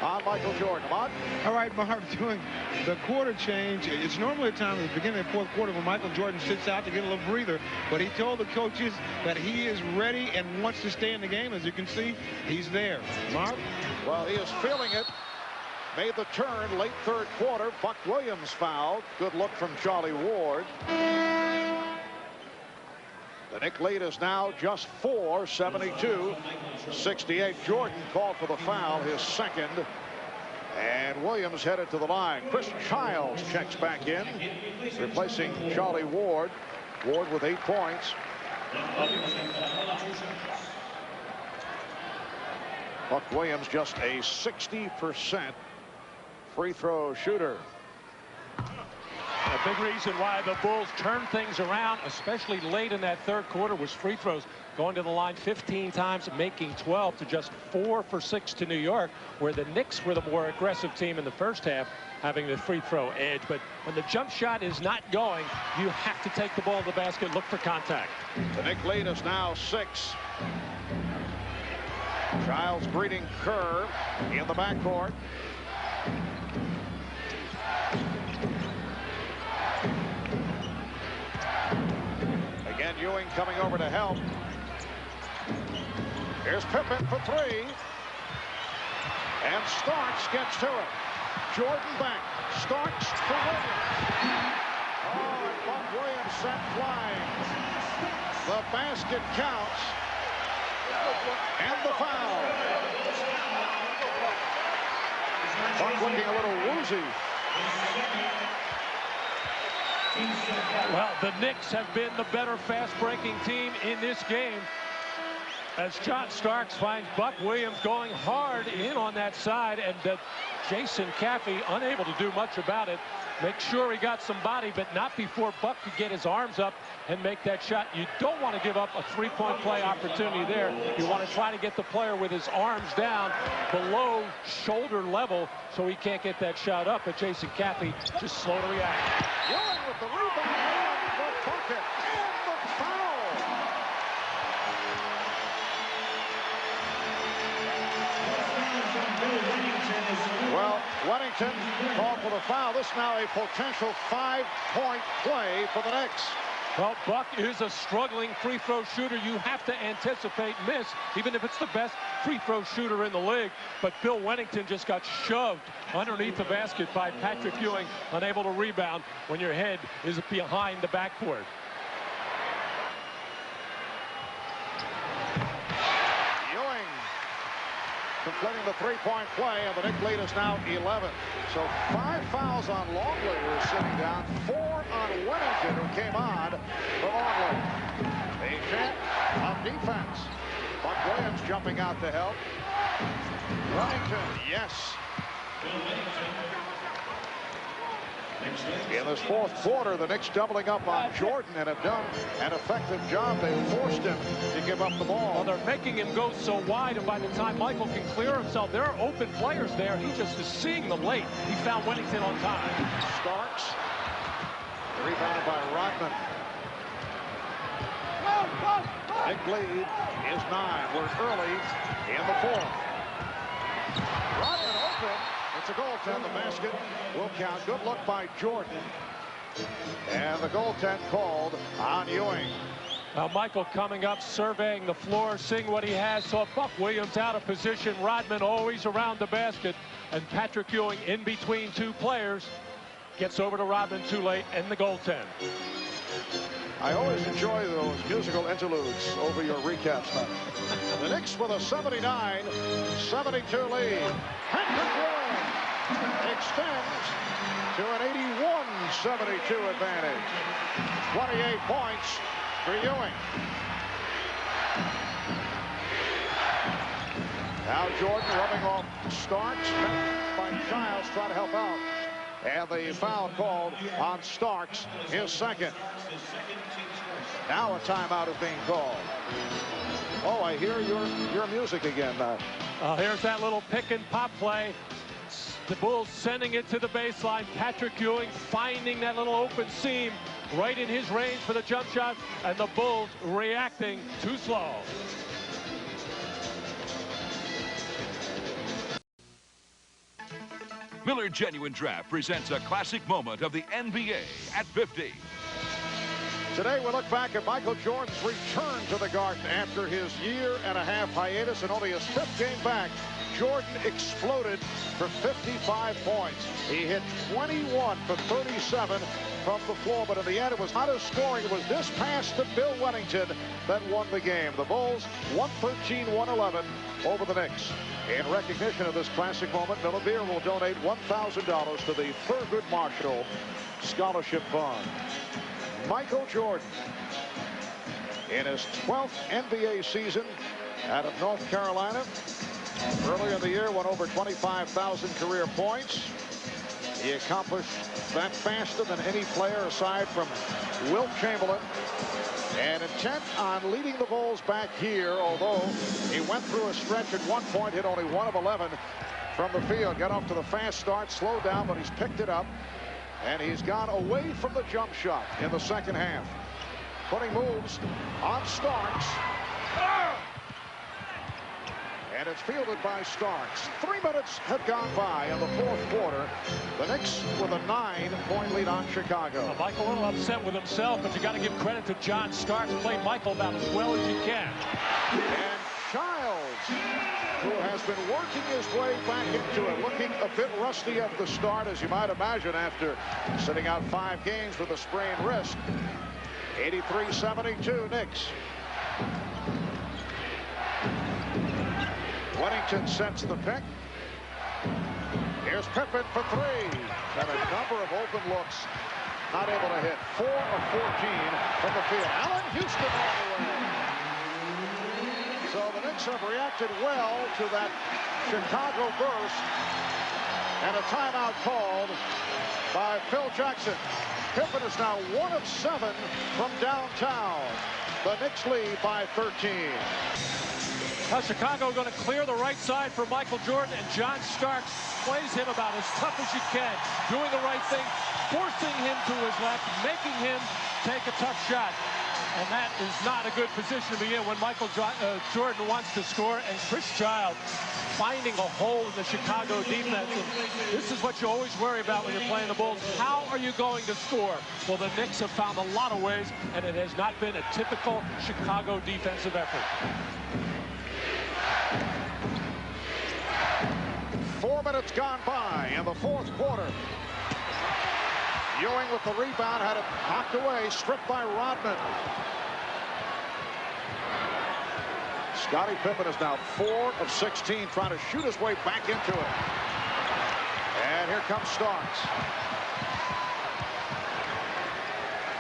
on Michael Jordan. Ahmad? All right, Marv, doing the quarter change. It's normally a time at the beginning of the fourth quarter when Michael Jordan sits out to get a little breather, but he told the coaches that he is ready and wants to stay in the game. As you can see, he's there. Marv? Well, he is feeling it. Made the turn late third quarter. Buck Williams fouled. Good look from Charlie Ward. The Knick lead is now just 4, 72-68. Jordan called for the foul, his second. And Williams headed to the line. Chris Childs checks back in, replacing Charlie Ward. Ward with 8 points. Buck Williams just a 60% free throw shooter. A big reason why the Bulls turned things around, especially late in that third quarter, was free throws. Going to the line 15 times, making 12 to just 4 for 6 to New York, where the Knicks were the more aggressive team in the first half, having the free throw edge. But when the jump shot is not going, you have to take the ball to the basket, look for contact. The Knick lead is now 6. Childs greeting Kerr in the backcourt. Again, Ewing coming over to help. Here's Pippen for 3. And Starks gets to it. Jordan back. Starks for Williams. Oh, and Buck Williams sent flying. The basket counts. And the foul. Buck looking a little woozy. Well, the Knicks have been the better fast-breaking team in this game, as John Starks finds Buck Williams going hard in on that side, and Jason Caffey unable to do much about it. Make sure he got some body, but not before Buck could get his arms up and make that shot. You don't want to give up a three-point play opportunity there. You want to try to get the player with his arms down below shoulder level so he can't get that shot up, but Jason Caffey just slow to react. Young with the rebound and the bucket and the foul. Well, Wennington called for the foul. This now a potential 5-point play for the Knicks. Well, Buck is a struggling free throw shooter. You have to anticipate miss, even if it's the best free throw shooter in the league. But Bill Wennington just got shoved underneath the basket by Patrick Ewing, unable to rebound when your head is behind the backboard. Ewing completing the three-point play, and the Knicks lead is now 11. So 5 fouls on Longley, who's sitting down, 4 on Wennington, who came on for Longley. A chant of defense. Buck Williams jumping out to help. Wennington, yes. In this fourth quarter, the Knicks doubling up on Jordan and have done an effective job. They forced him to give up the ball. Well, they're making him go so wide, and by the time Michael can clear himself, there are open players there. He just is seeing them late. He found Wennington on time. Starks, rebounded by Rodman. Big lead is 9. We're early in the fourth. Rodman open. It's a goaltend. The basket will count. Good look by Jordan. And the goaltend called on Ewing. Now Michael coming up, surveying the floor, seeing what he has. Saw Buck Williams out of position. Rodman always around the basket. And Patrick Ewing in between two players. Gets over to Rodman too late, and the goaltend. I always enjoy those musical interludes over your recaps. The Knicks with a 79-72 lead. Patrick Ewing extends to an 81-72 advantage. 28 points for Ewing. Now Jordan rubbing off Starks by Giles, trying to help out. And the foul called on Starks, his second. Now a timeout is being called. Oh, I hear your music again. Here's that little pick and pop play. The Bulls sending it to the baseline. Patrick Ewing finding that little open seam right in his range for the jump shot, and the Bulls reacting too slow. Miller Genuine Draft presents a classic moment of the NBA at 50. Today we look back at Michael Jordan's return to the Garden after his year-and-a-half hiatus, and only his 5th game back. Jordan exploded for 55 points. He hit 21 for 37 from the floor, but in the end it was not his scoring. It was this pass to Bill Wennington that won the game. The Bulls 113-111 over the Knicks. In recognition of this classic moment, Miller Beer will donate $1,000 to the Thurgood Marshall Scholarship Fund. Michael Jordan, in his 12th NBA season out of North Carolina, earlier in the year won over 25,000 career points. He accomplished that faster than any player aside from Wilt Chamberlain, and intent on leading the Bulls back here, although he went through a stretch at one point, hit only 1 of 11 from the field. Got off to the fast start, slowed down, but he's picked it up, and he's gone away from the jump shot in the second half. Putting moves on Starks. And it's fielded by Starks. 3 minutes have gone by in the fourth quarter. The Knicks with a 9-point lead on Chicago. Well, Michael a little upset with himself, but you got to give credit to John Starks. Played Michael about as well as you can. And Childs who has been working his way back into it, looking a bit rusty at the start, as you might imagine, after sitting out 5 games with a sprained wrist. 83-72 Knicks. Wennington sets the pick. Here's Pippen for 3. And a number of open looks. Not able to hit. 4 of 14 from the field. Allen Houston all the way. So the Knicks have reacted well to that Chicago burst. And a timeout called by Phil Jackson. Pippen is now 1 of 7 from downtown. The Knicks lead by 13. Now Chicago going to clear the right side for Michael Jordan, and John Starks plays him about as tough as you can, doing the right thing, forcing him to his left, making him take a tough shot. And that is not a good position to be in when Michael Jordan wants to score, and Chris Childs finding a hole in the Chicago defense. And this is what you always worry about when you're playing the Bulls. How are you going to score? Well, the Knicks have found a lot of ways, and it has not been a typical Chicago defensive effort. 4 minutes gone by in the 4th quarter. Ewing with the rebound, had it knocked away, stripped by Rodman. Scottie Pippen is now 4 of 16, trying to shoot his way back into it. And here comes Starks.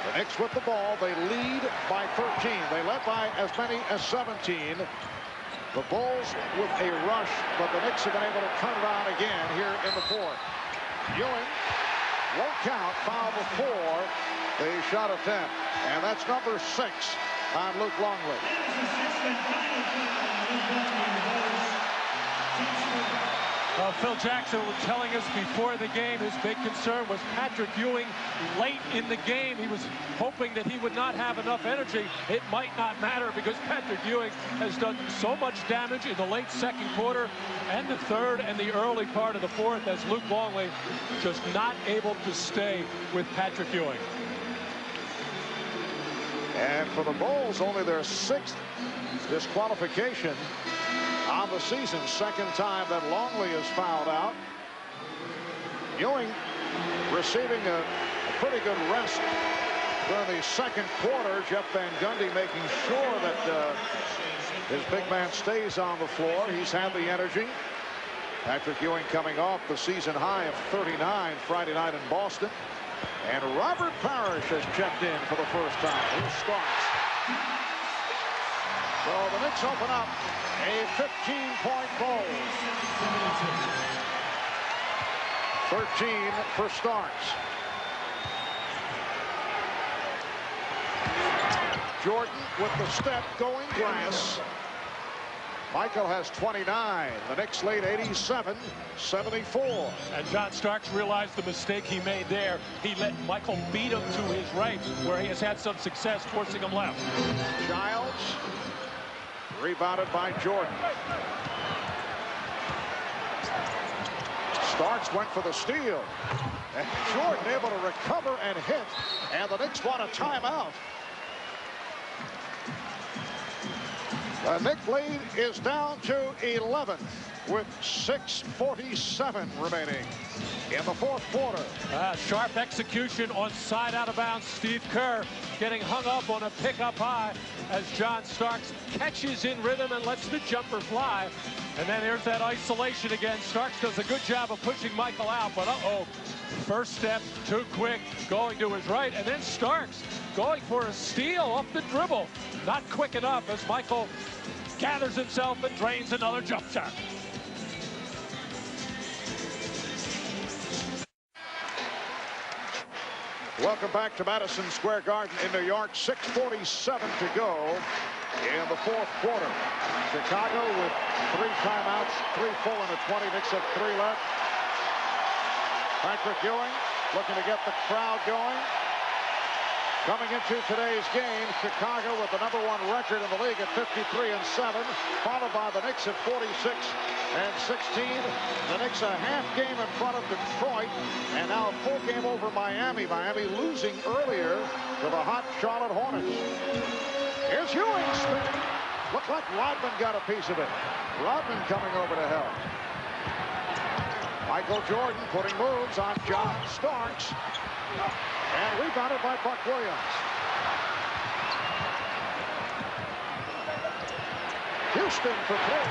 The Knicks with the ball. They lead by 13. They led by as many as 17. The Bulls with a rush, but the Knicks have been able to turn it on again here in the 4th. Ewing won't count. Foul before the shot attempt. And that's number 6 on Luke Longley. Phil Jackson was telling us before the game his big concern was Patrick Ewing late in the game. He was hoping that he would not have enough energy. It might not matter because Patrick Ewing has done so much damage in the late 2nd quarter and the 3rd and the early part of the 4th, as Luke Longley just not able to stay with Patrick Ewing. And for the Bulls, only their 6th disqualification on the season. 2nd time that Longley is fouled out. Ewing receiving a pretty good rest during the 2nd quarter. Jeff Van Gundy making sure that his big man stays on the floor. He's had the energy. Patrick Ewing coming off the season high of 39 Friday night in Boston. And Robert Parrish has checked in for the first time. Here's Starks. So the Knicks open up a 15-point Bulls. 13 for Starks. Jordan with the step, going glass. Michael has 29. The Knicks lead 87-74. And John Starks realized the mistake he made there. He let Michael beat him to his right, where he has had some success forcing him left. Childs rebounded by Jordan. Starks went for the steal. And Jordan able to recover and hit. And the Knicks want a timeout. The Knicks lead is down to 11 with 6:47 remaining in the 4th quarter. Sharp execution on side out of bounds. Steve Kerr getting hung up on a pick-up high as John Starks catches in rhythm and lets the jumper fly. And then here's that isolation again. Starks does a good job of pushing Michael out, but first step too quick, going to his right, and then Starks going for a steal off the dribble. Not quick enough as Michael gathers himself and drains another jump shot. Welcome back to Madison Square Garden in New York. 6:47 to go in the 4th quarter. Chicago with 3 timeouts, 3 full in the 20. Knicks have 3 left. Patrick Ewing looking to get the crowd going. Coming into today's game, Chicago with the #1 record in the league at 53-7, followed by the Knicks at 46-16. The Knicks a half game in front of Detroit, and now a full game over Miami. Miami losing earlier to the hot Charlotte Hornets. Here's Ewing spinning. Looked like Rodman got a piece of it. Rodman coming over to help. Michael Jordan putting moves on John Starks. And rebounded by Buck Williams. Houston for three.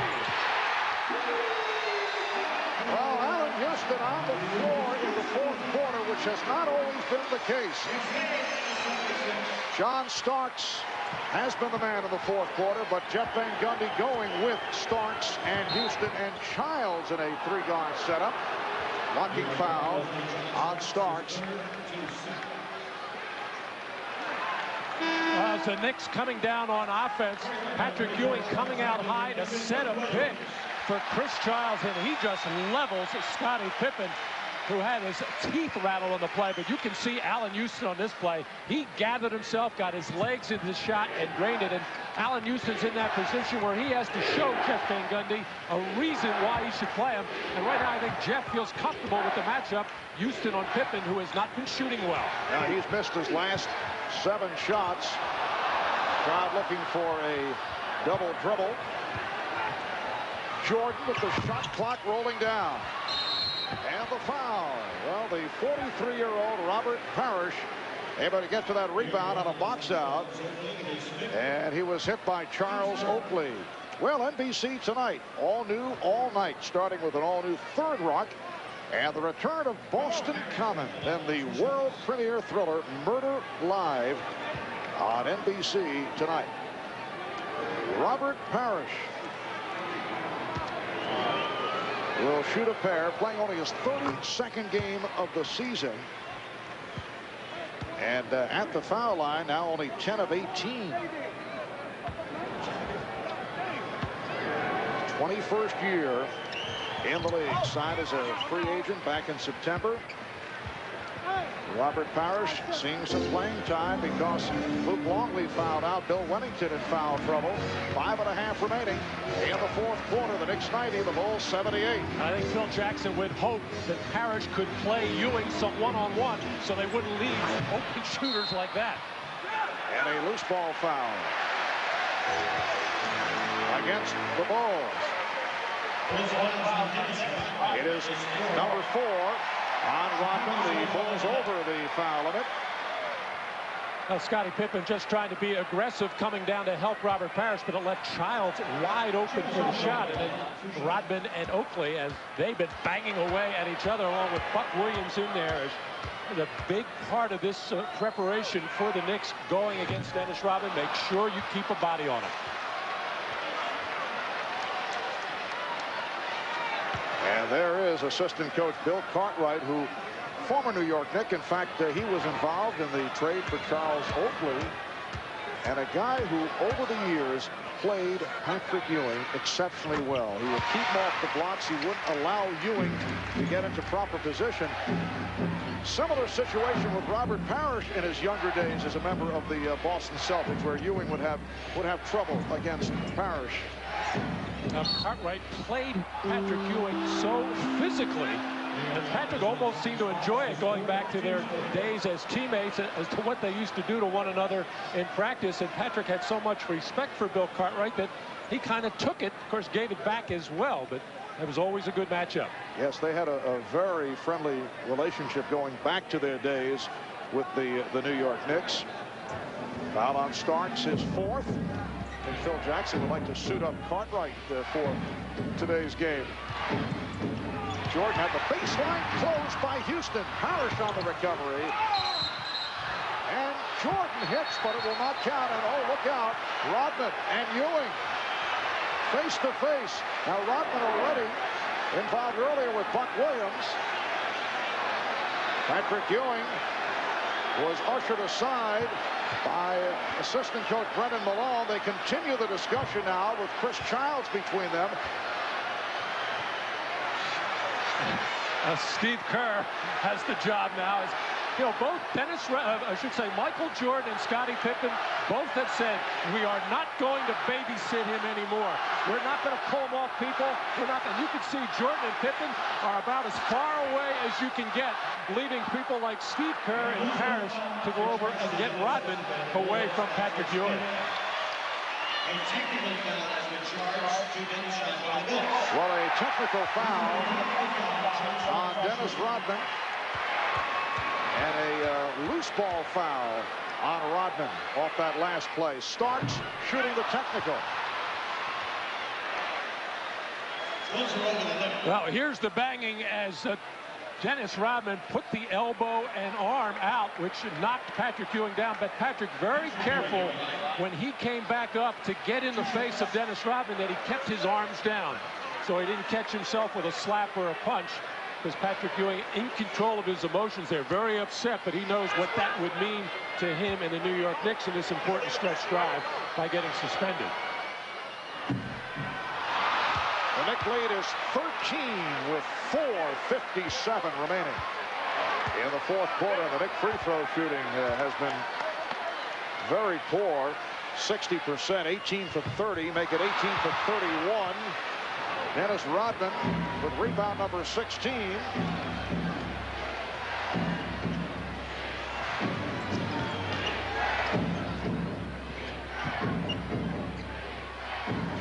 Well, Allen Houston on the floor in the fourth quarter, which has not always been the case. John Starks has been the man in the fourth quarter, but Jeff Van Gundy going with Starks and Houston and Childs in a three-guard setup. Blocking foul on Starks. As the Knicks coming down on offense, Patrick Ewing coming out high to set a pick for Chris Childs, and he just levels Scottie Pippen, who had his teeth rattled on the play. But you can see Allen Houston on this play. He gathered himself, got his legs into the shot, and drained it. And Allen Houston's in that position where he has to show Jeff Van Gundy a reason why he should play him. And right now, I think Jeff feels comfortable with the matchup. Houston on Pippen, who has not been shooting well. Now he's missed his last 7 shots. Crowd looking for a double dribble. Jordan with the shot clock rolling down. And the foul. Well, the 43-year-old Robert Parrish able to get to that rebound on a box out. And he was hit by Charles Oakley. Well, NBC tonight, all new, all night, starting with an all-new Third Rock. And the return of Boston Common and the world premiere thriller Murder Live on NBC tonight. Robert Parrish will shoot a pair, playing only his 32nd game of the season. And at the foul line, now only 10 of 18. 21st year in the league. Signed as a free agent back in September. Robert Parrish seeing some playing time because Luke Longley fouled out. Bill Wennington in foul trouble. 5.5 remaining in the fourth quarter. The Knicks 90, the Bulls 78. I think Phil Jackson would hope that Parrish could play Ewing some one-on-one so they wouldn't leave open shooters like that. And a loose ball foul against the Bulls. It is number 4 on Rodman. The Bulls over the foul limit. Now, Scottie Pippen just trying to be aggressive coming down to help Robert Parrish, but it left Childs wide open for the shot. And then Rodman and Oakley, as they've been banging away at each other, along with Buck Williams in there, is a big part of this preparation for the Knicks going against Dennis Rodman. Make sure you keep a body on him. And there is assistant coach Bill Cartwright, who former New York Knick. In fact, he was involved in the trade for Charles Oakley, and a guy who over the years played Patrick Ewing exceptionally well. He would keep him off the blocks. He wouldn't allow Ewing to get into proper position. Similar situation with Robert Parrish in his younger days as a member of the Boston Celtics, where Ewing would have trouble against Parrish. Cartwright played Patrick Ewing so physically, and Patrick almost seemed to enjoy it, going back to their days as teammates, as to what they used to do to one another in practice. And Patrick had so much respect for Bill Cartwright that he kind of took it, of course gave it back as well, but it was always a good matchup. Yes, they had a very friendly relationship going back to their days with the New York Knicks. Foul on Starks, his 4th. And Phil Jackson would like to suit up Cartwright for today's game. Jordan had the baseline closed by Houston. Parrish on the recovery. And Jordan hits, but it will not count. And oh, look out. Rodman and Ewing face to face. Now Rodman already involved earlier with Buck Williams. Patrick Ewing was ushered aside by assistant coach Brendan Malone. They continue the discussion now with Chris Childs between them. Steve Kerr has the job now. You know, both Michael Jordan and Scottie Pippen both have said, we are not going to babysit him anymore. We're not going to pull him off people. We're not. And you can see Jordan and Pippen are about as far away as you can get, leaving people like Steve Kerr and Parrish to go over and get Rodman away from Patrick Ewing. Well, a technical foul on Dennis Rodman and a loose ball foul on Rodman off that last play. Starks shooting the technical. Well, here's the banging as Dennis Rodman put the elbow and arm out, which knocked Patrick Ewing down. But Patrick very careful when he came back up to get in the face of Dennis Rodman that he kept his arms down, so he didn't catch himself with a slap or a punch, because Patrick Ewing in control of his emotions. They're very upset, but he knows what that would mean to him and the New York Knicks in this important stretch drive by getting suspended. The Knicks lead is 13 with 4:57 remaining in the fourth quarter. The Knicks free throw shooting has been very poor. 60%, 18 for 30, make it 18 for 31. Dennis Rodman with rebound number 16.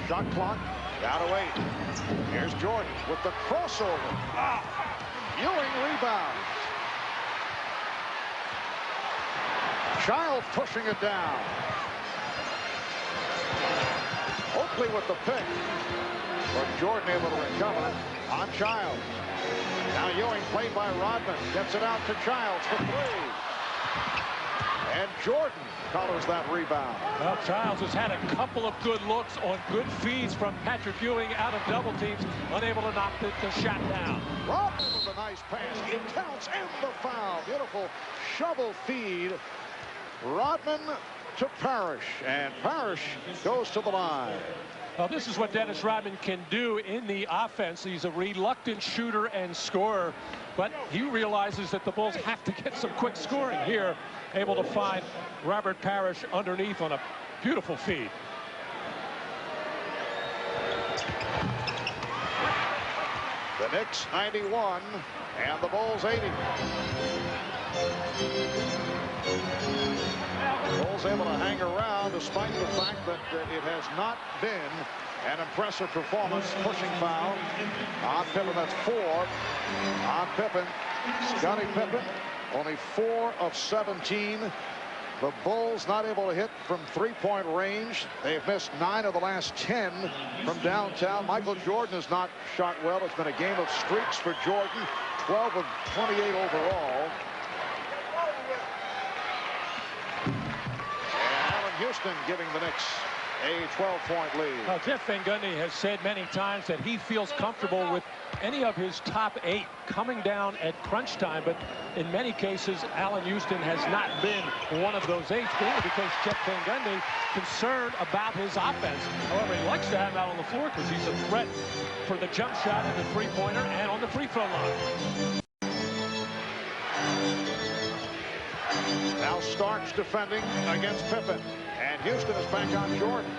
Shot clock down to 8. Here's Jordan with the crossover. Ewing rebound. Childs pushing it down. Oakley with the pick. But Jordan able to recover on Childs. Now Ewing played by Rodman. Gets it out to Childs for 3. And Jordan colors that rebound. Well, Childs has had a couple of good looks on good feeds from Patrick Ewing out of double teams, unable to knock the shot down. Rodman with a nice pass. It counts and the foul. Beautiful shovel feed. Rodman to Parrish, and Parrish goes to the line. Well, this is what Dennis Rodman can do in the offense. He's a reluctant shooter and scorer, but he realizes that the Bulls have to get some quick scoring here, able to find Robert Parrish underneath on a beautiful feed. The Knicks 91 and the Bulls 80. Bulls able to hang around despite the fact that it has not been an impressive performance. Pushing foul on Pippen. That's 4 on Pippen. Scottie Pippen only 4 of 17. The Bulls not able to hit from three-point range. They've missed 9 of the last 10 from downtown. Michael Jordan has not shot well. It's been a game of streaks for Jordan. 12 of 28 overall. Houston giving the Knicks a 12-point lead. Well, Jeff Van Gundy has said many times that he feels comfortable with any of his top 8 coming down at crunch time, but in many cases, Allen Houston has not been one of those 8, because Jeff Van Gundy concerned about his offense. However, he likes to have him out on the floor because he's a threat for the jump shot and the three-pointer and on the free throw line. Now Starks defending against Pippen. And Houston is back on Jordan.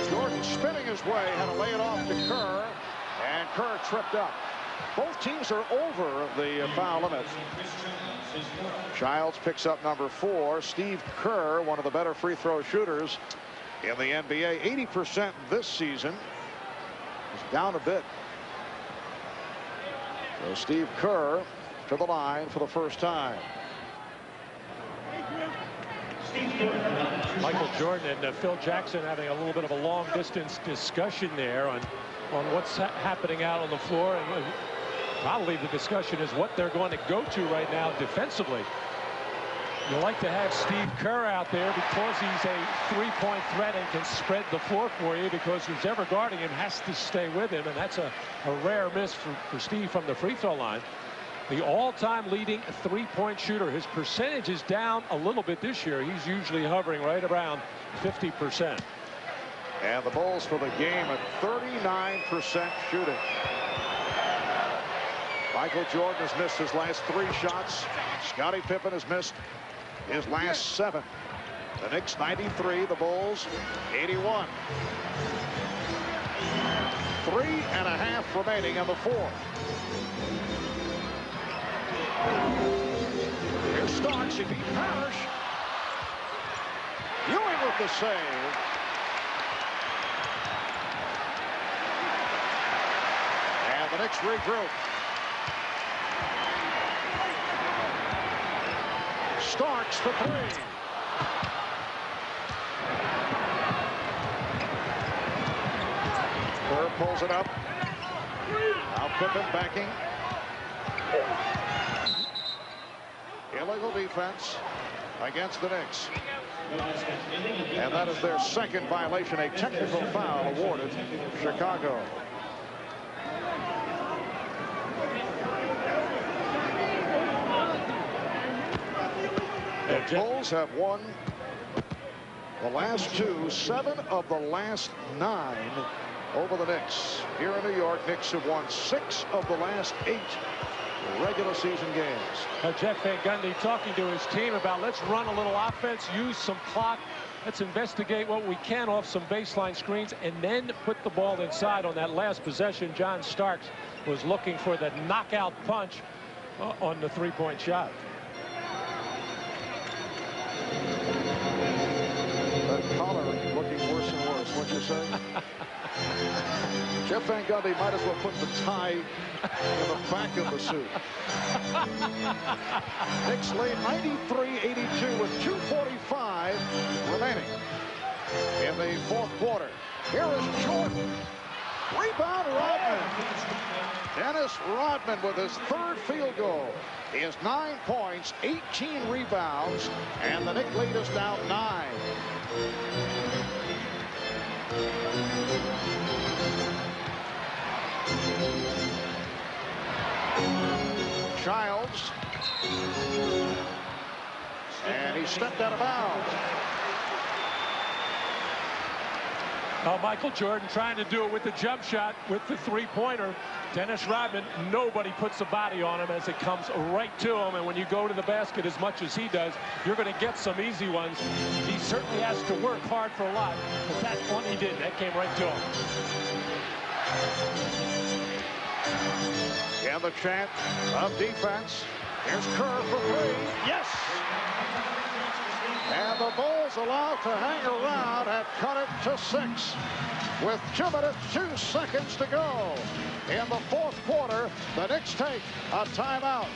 Jordan spinning his way, had to lay it off to Kerr. And Kerr tripped up. Both teams are over the foul limit. Childs picks up number 4. Steve Kerr, one of the better free throw shooters in the NBA. 80% this season. He's down a bit. So Steve Kerr to the line for the first time. Michael Jordan and Phil Jackson having a little bit of a long distance discussion there on what's happening out on the floor, and probably the discussion is what they're going to go to right now defensively. You like to have Steve Kerr out there because he's a three-point threat and can spread the floor for you, because who's ever guarding him has to stay with him, and that's a rare miss for Steve from the free throw line. The all-time leading three-point shooter. His percentage is down a little bit this year. He's usually hovering right around 50%. And the Bulls for the game at 39% shooting. Michael Jordan has missed his last 3 shots. Scottie Pippen has missed his last 7. The Knicks 93, the Bulls 81. 3.5 remaining in the fourth. Here's Starks. He beat Parrish. Ewing with the save. Knicks regroup. Starks for three. Kerr pulls it up. Now Pippen backing. Illegal defense against the Knicks. And that is their second violation, a technical foul awarded Chicago. The Bulls have won the last two, 7 of the last 9 over the Knicks. Here in New York, Knicks have won 6 of the last 8 regular season games. Jeff Van Gundy talking to his team about let's run a little offense, use some clock, let's investigate what we can off some baseline screens, and then put the ball inside. On that last possession, John Starks was looking for the knockout punch on the three-point shot. That collar looking worse and worse. What'd you say? Jeff Van Gundy might as well put the tie in the back of the suit. Knicks lead 93-82 with 2:45 remaining in the fourth quarter. Here is Jordan. Rebound, Rodman. Dennis Rodman with his third field goal. He has 9 points, 18 rebounds, and the Knicks lead is now 9. Childs. And he stepped out of bounds. Michael Jordan trying to do it with the jump shot with the three-pointer. Dennis Rodman, nobody puts a body on him as it comes right to him. And when you go to the basket as much as he does, you're going to get some easy ones. He certainly has to work hard for a lot, but that one he did. That came right to him. And the chant of defense. Here's Kerr for three. Yes! And the Bulls allowed to hang around and cut it to 6 with 2 minutes, 2 seconds to go. In the fourth quarter, the Knicks take a timeout.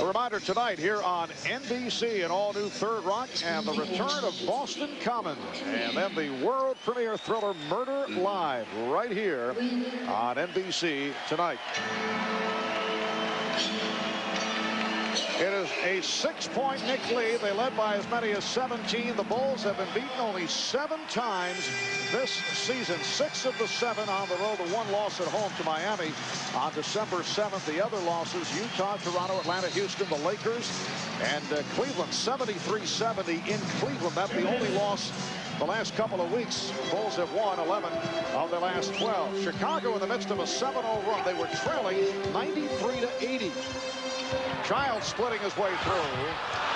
A reminder tonight here on NBC, an all-new Third Rock and the return of Boston Common. And then the world premiere thriller Murder Live right here on NBC tonight. It is a 6-point Knicks lead. They led by as many as 17. The Bulls have been beaten only 7 times this season. 6 of the 7 on the road. The 1 loss at home to Miami on December 7th. The other losses, Utah, Toronto, Atlanta, Houston, the Lakers, and Cleveland. 73-70 in Cleveland. That's the only loss the last couple of weeks. The Bulls have won 11 of their last 12. Chicago in the midst of a 7-0 run. They were trailing 93-80. Childs splitting his way through.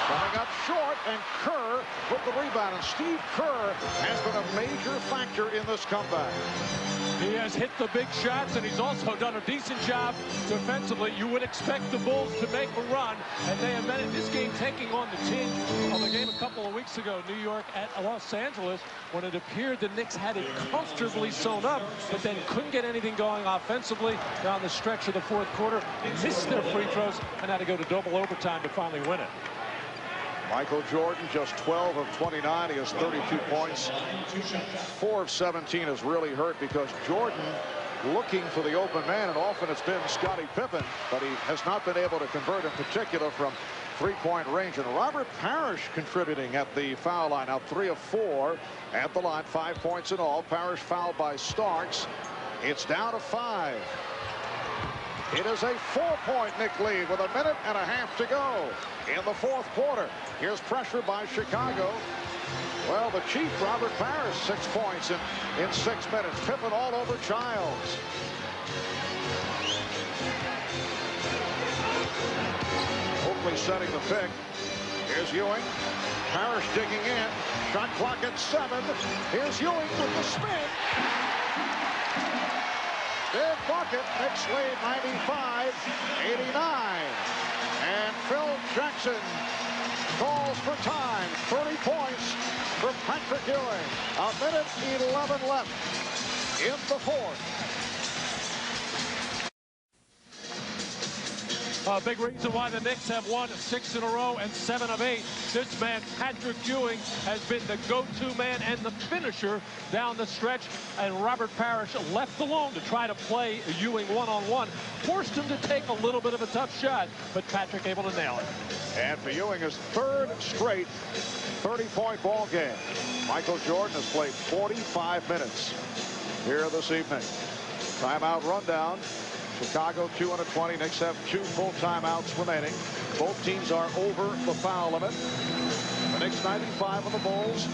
Coming up short, and Kerr with the rebound. And Steve Kerr has been a major factor in this comeback. He has hit the big shots, and he's also done a decent job defensively. You would expect the Bulls to make a run, and they have been in this game taking on the tinge of the game a couple of weeks ago, New York at Los Angeles, when it appeared the Knicks had it comfortably sewn up, but then couldn't get anything going offensively down the stretch of the fourth quarter. Missed their free throws and had to go to double overtime to finally win it. Michael Jordan just 12 of 29. He has 32 points. 4 of 17 has really hurt because Jordan looking for the open man, and often it's been Scottie Pippen, but he has not been able to convert, in particular from three-point range. And Robert Parrish contributing at the foul line. Now 3 of 4 at the line, 5 points in all. Parrish fouled by Starks. It's down to 5. It is a 4-point Knicks lead with 1.5 minutes to go in the fourth quarter. Here's pressure by Chicago. Well, the Chief, Robert Parrish, 6 points in 6 minutes. Pippen all over Childs. Hopefully setting the pick. Here's Ewing. Parrish digging in. Shot clock at 7. Here's Ewing with the spin. Big bucket. Knicks lead 95-89. And Phil Jackson calls for time. 30 points from Patrick Ewing. 1:11 left in the fourth. A big reason why the Knicks have won 6 in a row and 7 of 8. This man, Patrick Ewing, has been the go-to man and the finisher down the stretch. And Robert Parrish, left alone to try to play Ewing one-on-one, forced him to take a little bit of a tough shot, but Patrick able to nail it. And for Ewing, his third straight 30-point ball game. Michael Jordan has played 45 minutes here this evening. Timeout rundown. Chicago 2-20. Knicks have 2 full timeouts remaining. Both teams are over the foul limit. The Knicks 95 on the Bulls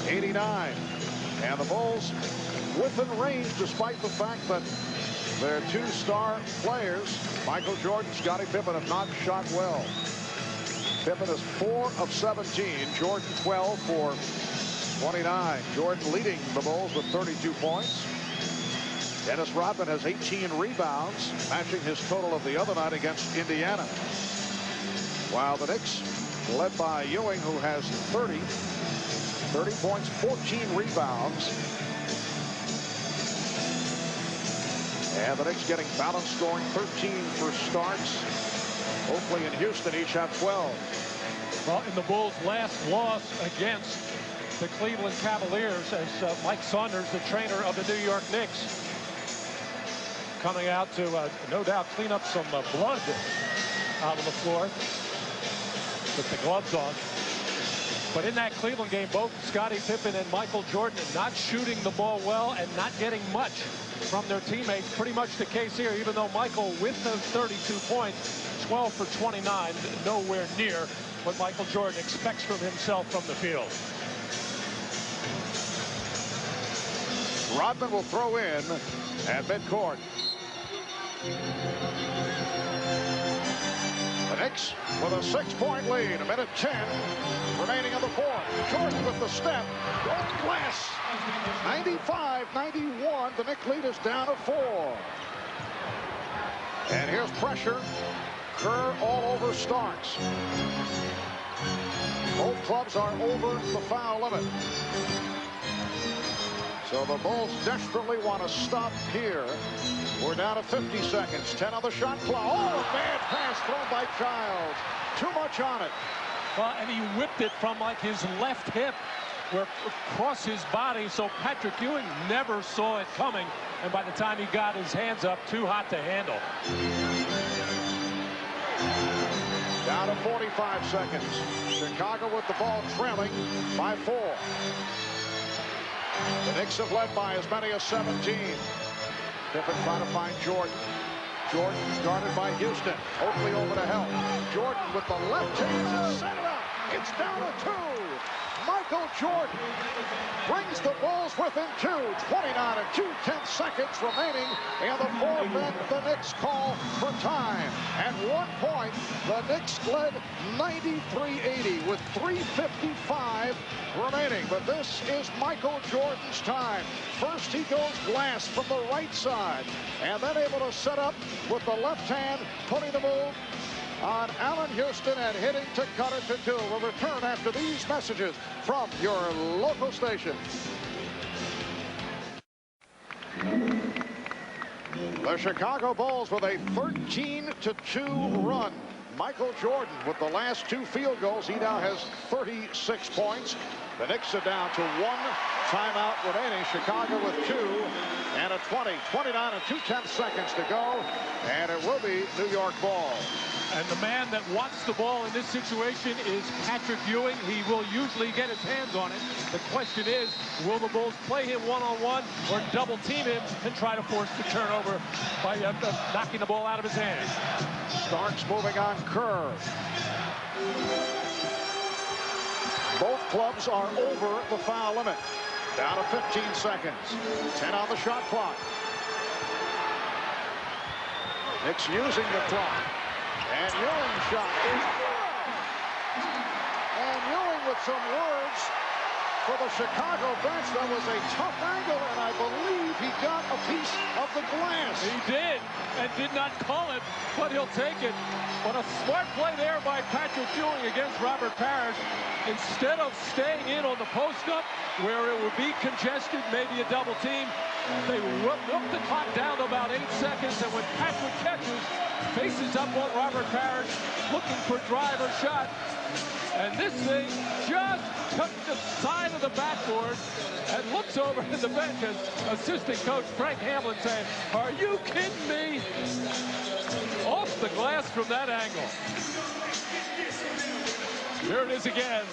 89. And the Bulls within range despite the fact that their 2 star players, Michael Jordan, Scottie Pippen, have not shot well. Pippen is 4 of 17. Jordan 12 for 29. Jordan leading the Bulls with 32 points. Dennis Rodman has 18 rebounds, matching his total of the other night against Indiana. While the Knicks, led by Ewing, who has 30 points, 14 rebounds. And the Knicks getting balanced scoring, 13 for starts. Oakley and Houston each have 12. Well, in the Bulls' last loss against the Cleveland Cavaliers, as Mike Saunders, the trainer of the New York Knicks, coming out to no doubt clean up some blood out on the floor with the gloves on. But in that Cleveland game, both Scottie Pippen and Michael Jordan not shooting the ball well and not getting much from their teammates. Pretty much the case here, even though Michael, with those 32 points, 12 for 29, nowhere near what Michael Jordan expects from himself from the field. Rodman will throw in at midcourt. The Knicks with a 6-point lead. 1:10 remaining in the fourth. Jordan with the step. Gold glass. 95-91. The Knicks lead is down to 4. And here's pressure. Kerr all over Starks. Both clubs are over the foul limit. So the Bulls desperately want to stop here. We're down to 50 seconds. 10 on the shot clock. Oh, a bad pass thrown by Childs. Too much on it. Well, and he whipped it from like his left hip, where across his body. So Patrick Ewing never saw it coming. And by the time he got his hands up, too hot to handle. Down to 45 seconds. Chicago with the ball trailing by 4. The Knicks have led by as many as 17. Pippen trying to find Jordan. Jordan guarded by Houston. Oakley over to help. Jordan with the left hand to set it up. It's down to 2. Michael Jordan brings the Bulls within 2. 29 and 2/10 seconds remaining in the fourth, and the Knicks call for time. At 1 point, the Knicks led 93-80 with 3:55 remaining. But this is Michael Jordan's time. First, he goes glass from the right side, and then able to set up with the left hand, putting the move on Allen Houston and hitting to cut it to 2. We'll return after these messages from your local station. The Chicago Bulls with a 13-2 run. Michael Jordan with the last 2 field goals. He now has 36 points. The Knicks are down to 1 timeout remaining. Chicago with 2 and a 20. 29 and 2/10 seconds to go. And it will be New York ball. And the man that wants the ball in this situation is Patrick Ewing. He will usually get his hands on it. The question is, will the Bulls play him one-on-one or double team him and try to force the turnover by knocking the ball out of his hands? Starks moving on Kerr. Both clubs are over the foul limit. Down to 15 seconds. 10 on the shot clock. Knicks using the clock. And Ewing shot is good. And Ewing with some words for the Chicago bench. That was a tough angle, and I believe he got a piece of the glass. He did, and did not call it, but he'll take it. But a smart play there by Patrick Ewing against Robert Parrish. instead of staying in on the post-up where it would be congested, maybe a double team, they whooped the clock down to about 8 seconds, and when Patrick catches, faces up on Robert Parrish, looking for driver shot, and this thing just took the side of the backboard and looks over at the bench as assistant coach Frank Hamlin saying, "Are you kidding me?" Off the glass from that angle. There it is again,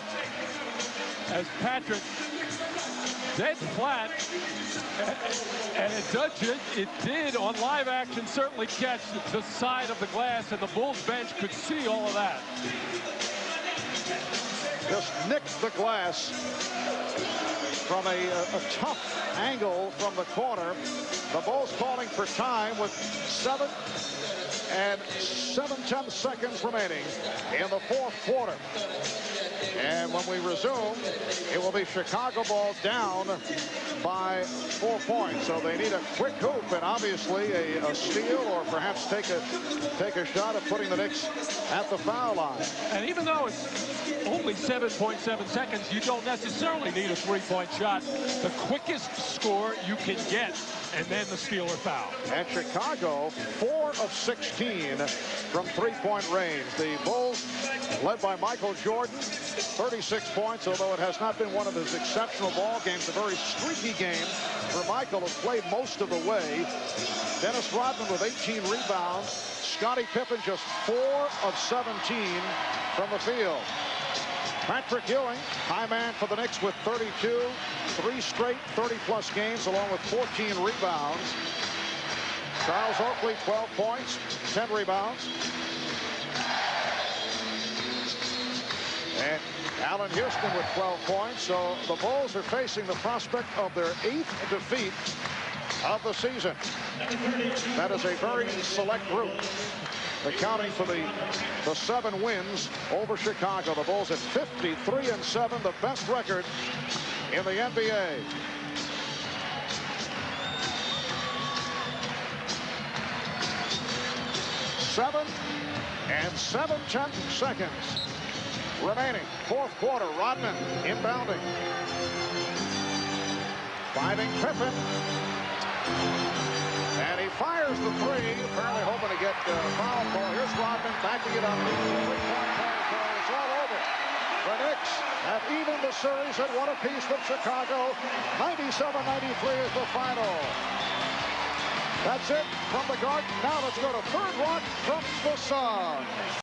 as Patrick dead flat, and it did on live action certainly catch the side of the glass, and the Bulls bench could see all of that. Just nicked the glass from a tough angle from the corner. The Bulls calling for time with 7 7/10 seconds remaining in the fourth quarter. And when we resume, it will be Chicago ball down by 4 points. So they need a quick hoop and obviously a steal, or perhaps take a shot at putting the Knicks at the foul line. And even though it's only 7.7 seconds, you don't necessarily need a three-point shot. The quickest score you can get, and then the steal or foul. And Chicago, 4 of 16 from three-point range. The Bulls, led by Michael Jordan, 36 points, although it has not been one of his exceptional ball games. A very streaky game for Michael, who played most of the way. Dennis Rodman with 18 rebounds. Scottie Pippen just 4 of 17 from the field. Patrick Ewing, high man for the Knicks with 32, 3 straight 30-plus games, along with 14 rebounds. Charles Oakley, 12 points, 10 rebounds. And Allen Houston with 12 points. So the Bulls are facing the prospect of their 8th defeat of the season. That is a very select group, accounting for the 7 wins over Chicago. The Bulls at 53-7, the best record in the NBA. Seven and 7/10 seconds remaining. Fourth quarter. Rodman inbounding, finding Pippen, and he fires the three, apparently hoping to get a foul call. Here's Rodman backing it up. It's all over. The Knicks have evened the series at 1 apiece with Chicago. 97-93 is the final. That's it from the Garden. Now let's go to Third Rock from the Sun.